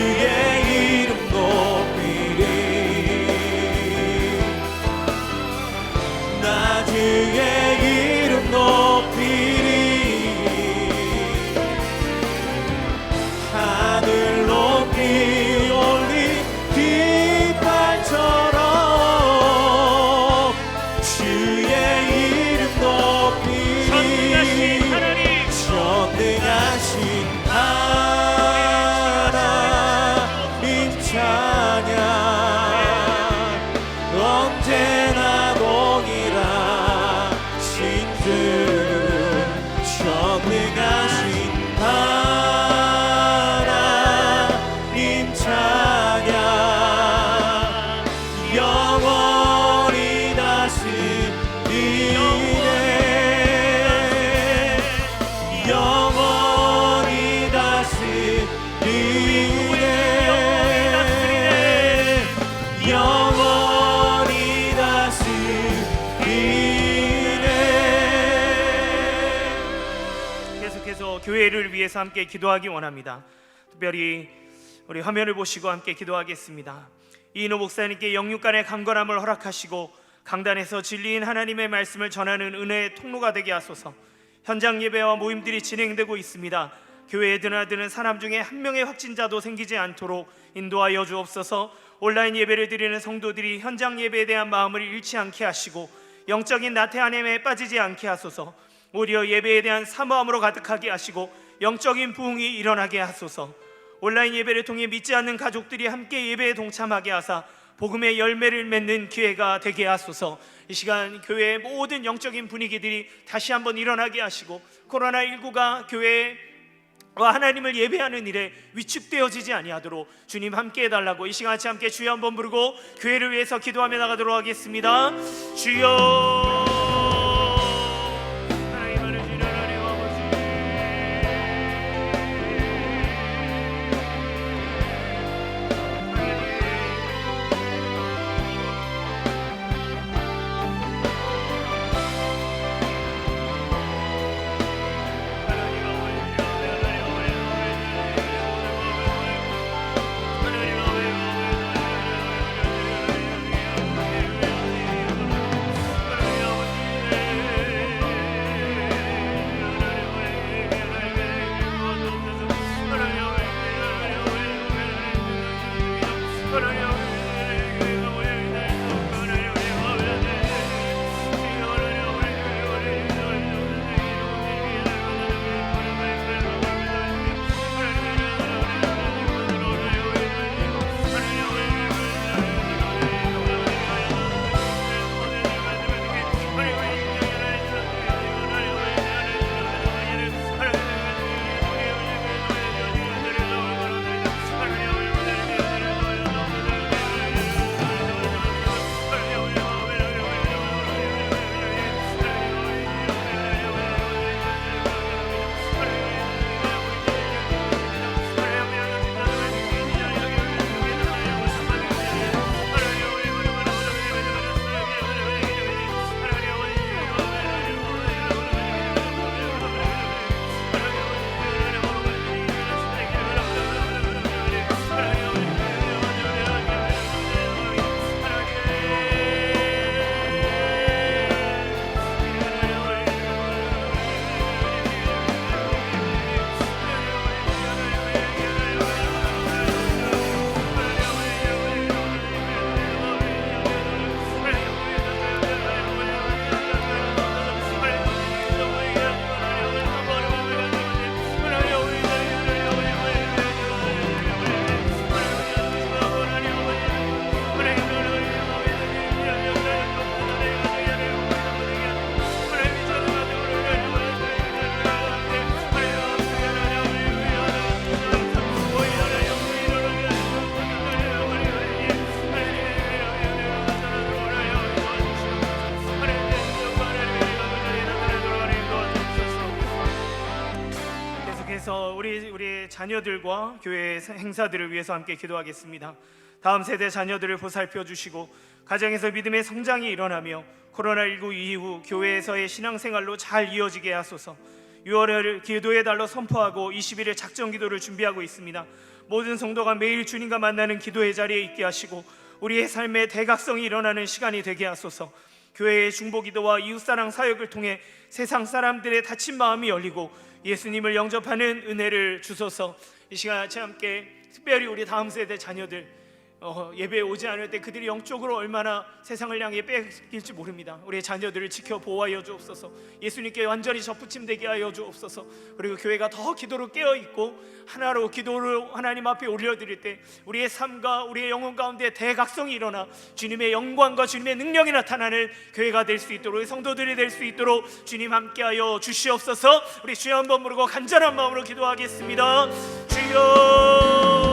주의 이름 높이리 나 주의 이름 높이리 하늘 높이 올린 깃발처럼 주의 이름 높이리 전능하신 하나님 찬양 언제나 동일하신 주 전능하신 하나님 찬양 영원히 다스리네 영원히 다스리네 영원히 다스리네. 계속해서 교회를 위해서 함께 기도하기 원합니다. 특별히 우리 화면을 보시고 함께 기도하겠습니다. 이인호 목사님께 영육간의 강건함을 허락하시고 강단에서 진리인 하나님의 말씀을 전하는 은혜의 통로가 되게 하소서. 현장 예배와 모임들이 진행되고 있습니다. 교회에 드나드는 사람 중에 한 명의 확진자도 생기지 않도록 인도하여 주옵소서. 온라인 예배를 드리는 성도들이 현장 예배에 대한 마음을 잃지 않게 하시고 영적인 나태함에 빠지지 않게 하소서. 오히려 예배에 대한 사모함으로 가득하게 하시고 영적인 부흥이 일어나게 하소서. 온라인 예배를 통해 믿지 않는 가족들이 함께 예배에 동참하게 하사 복음의 열매를 맺는 기회가 되게 하소서. 이 시간 교회의 모든 영적인 분위기들이 다시 한번 일어나게 하시고 코로나19가 교회와 하나님을 예배하는 일에 위축되어지지 아니하도록 주님 함께 해달라고 이 시간 같이 함께 주여 한번 부르고 교회를 위해서 기도하며 나가도록 하겠습니다. 주여 우리 자녀들과 교회 행사들을 위해서 함께 기도하겠습니다. 다음 세대 자녀들을 보살펴 주시고 가정에서 믿음의 성장이 일어나며 코로나19 이후 교회에서의 신앙생활로 잘 이어지게 하소서. 6월을 기도의 달로 선포하고 20일의 작전 기도를 준비하고 있습니다. 모든 성도가 매일 주님과 만나는 기도의 자리에 있게 하시고 우리의 삶의 대각성이 일어나는 시간이 되게 하소서. 교회의 중보기도와 이웃사랑 사역을 통해 세상 사람들의 닫힌 마음이 열리고 예수님을 영접하는 은혜를 주소서. 이 시간 같이 함께 특별히 우리 다음 세대 자녀들 예배에 오지 않을 때 그들이 영적으로 얼마나 세상을 향해 뺏길지 모릅니다. 우리의 자녀들을 지켜 보호하여 주옵소서. 예수님께 완전히 접붙임되게 하여 주옵소서. 그리고 교회가 더 기도로 깨어있고 하나로 기도를 하나님 앞에 올려드릴 때 우리의 삶과 우리의 영혼 가운데 대각성이 일어나 주님의 영광과 주님의 능력이 나타나는 교회가 될 수 있도록, 성도들이 될 수 있도록 주님 함께하여 주시옵소서. 우리 주여 한번 부르고 간절한 마음으로 기도하겠습니다. 주여,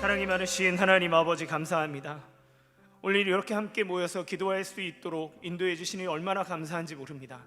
사랑이 많으신 하나님 아버지 감사합니다. 오늘 이렇게 함께 모여서 기도할 수 있도록 인도해 주시니 얼마나 감사한지 모릅니다.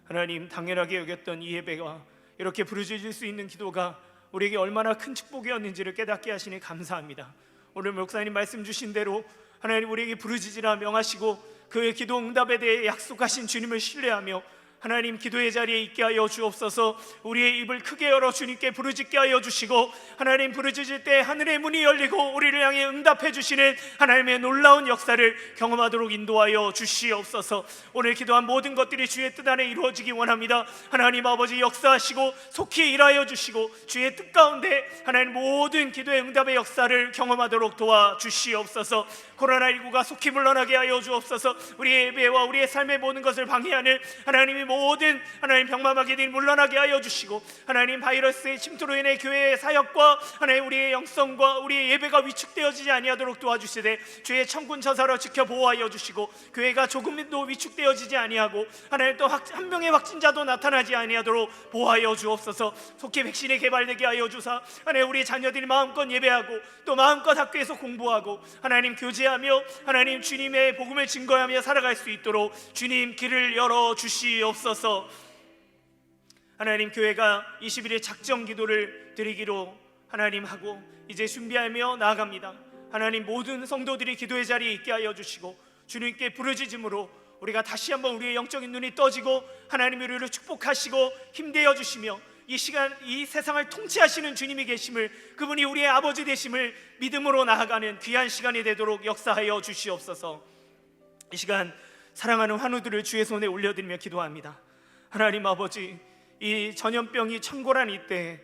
하나님, 당연하게 여겼던 이 예배가 이렇게 부르짖을 수 있는 기도가 우리에게 얼마나 큰 축복이었는지를 깨닫게 하시니 감사합니다. 오늘 목사님 말씀 주신 대로 하나님 우리에게 부르짖으라 명하시고 그 기도 응답에 대해 약속하신 주님을 신뢰하며 하나님 기도의 자리에 있게 하여 주옵소서. 우리의 입을 크게 열어 주님께 부르짖게 하여 주시고 하나님 부르짖을 때 하늘의 문이 열리고 우리를 향해 응답해 주시는 하나님의 놀라운 역사를 경험하도록 인도하여 주시옵소서. 오늘 기도한 모든 것들이 주의 뜻 안에 이루어지기 원합니다. 하나님 아버지 역사하시고 속히 일하여 주시고 주의 뜻 가운데 하나님 모든 기도의 응답의 역사를 경험하도록 도와주시옵소서. 코로나19가 속히 물러나게 하여 주옵소서. 우리의 예배와 우리의 삶의 모든 것을 방해하는 하나님의 모든 하나님 병마마귀들이 물러나게 하여 주시고 하나님 바이러스의 침투로 인해 교회의 사역과 하나님 우리의 영성과 우리의 예배가 위축되어지지 아니하도록 도와주시되 주의 천군 천사로 지켜 보호하여 주시고 교회가 조금도 위축되어지지 아니하고 하나님 또 한 명의 확진자도 나타나지 아니하도록 보호하여 주옵소서. 속히 백신이 개발되게 하여 주사 하나님 우리 자녀들이 마음껏 예배하고 또 마음껏 학교에서 공부하고 하나님 교제하며 하나님 주님의 복음을 증거하며 살아갈 수 있도록 주님 길을 열어 주시옵소서. 하나님 교회가 21일 작정 기도를 드리기로 하나님 하고 이제 준비하며 나아갑니다. 하나님 모든 성도들이 기도의 자리에 있게 하여 주시고 주님께 부르짖음으로 우리가 다시 한번 우리의 영적인 눈이 떠지고 하나님이 우리를 축복하시고 힘대어 주시며 이 시간 이 세상을 통치하시는 주님이 계심을, 그분이 우리의 아버지 되심을 믿음으로 나아가는 귀한 시간이 되도록 역사하여 주시옵소서. 이 시간 사랑하는 환우들을 주의 손에 올려드리며 기도합니다. 하나님 아버지, 이 전염병이 창궐한 이때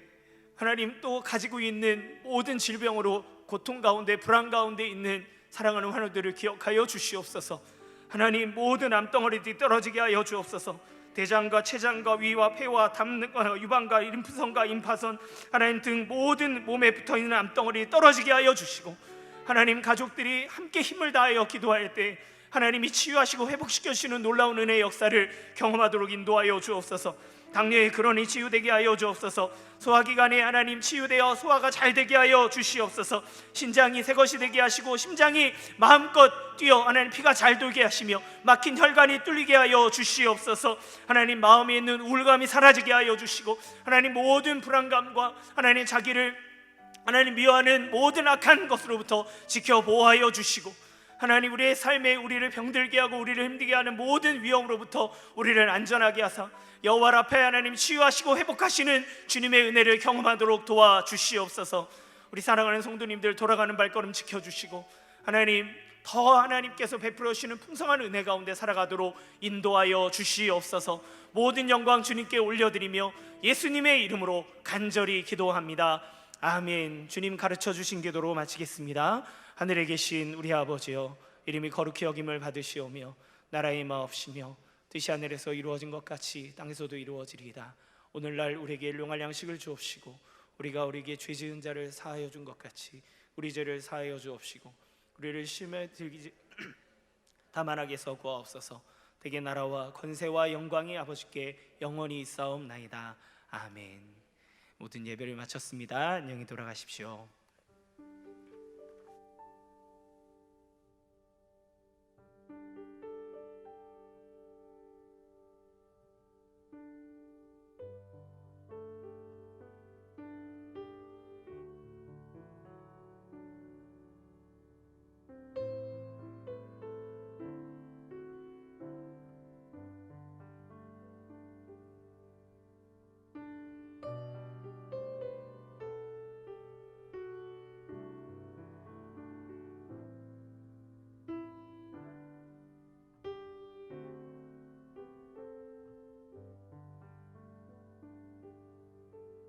하나님 또 가지고 있는 모든 질병으로 고통 가운데 불안 가운데 있는 사랑하는 환우들을 기억하여 주시옵소서. 하나님 모든 암덩어리들이 떨어지게 하여 주옵소서. 대장과 췌장과 위와 폐와 담과 유방과 림프선과 임파선 하나님 등 모든 몸에 붙어있는 암덩어리 떨어지게 하여 주시고 하나님 가족들이 함께 힘을 다하여 기도할 때 하나님이 치유하시고 회복시켜 주시는 놀라운 은혜의 역사를 경험하도록 인도하여 주옵소서. 당뇨의 근원이 치유되게 하여 주옵소서. 소화기관에 하나님 치유되어 소화가 잘 되게 하여 주시옵소서. 신장이 새 것이 되게 하시고 심장이 마음껏 뛰어 하나님 피가 잘 돌게 하시며 막힌 혈관이 뚫리게 하여 주시옵소서. 하나님 마음에 있는 우울감이 사라지게 하여 주시고 하나님 모든 불안감과 하나님 자기를 하나님 미워하는 모든 악한 것으로부터 지켜 보호하여 주시고 하나님 우리의 삶에 우리를 병들게 하고 우리를 힘들게 하는 모든 위험으로부터 우리를 안전하게 하사 여호와 앞에 하나님 치유하시고 회복하시는 주님의 은혜를 경험하도록 도와주시옵소서. 우리 사랑하는 성도님들 돌아가는 발걸음 지켜주시고 하나님 더 하나님께서 베풀어 주시는 풍성한 은혜 가운데 살아가도록 인도하여 주시옵소서. 모든 영광 주님께 올려드리며 예수님의 이름으로 간절히 기도합니다. 아멘. 주님 가르쳐 주신 기도로 마치겠습니다. 하늘에 계신 우리 아버지여, 이름이 거룩히 여김을 받으시오며 나라의 임하옵시며 뜻이 하늘에서 이루어진 것 같이 땅에서도 이루어지리이다. 오늘날 우리에게 일용할 양식을 주옵시고 우리가 우리에게 죄 지은 자를 사하여 준 것 같이 우리 죄를 사하여 주옵시고 우리를 시험에 들기 다만하게 해서 구하옵소서. 대개 나라와 권세와 영광이 아버지께 영원히 있사옵나이다. 아멘. 모든 예배를 마쳤습니다. 안녕히 돌아가십시오.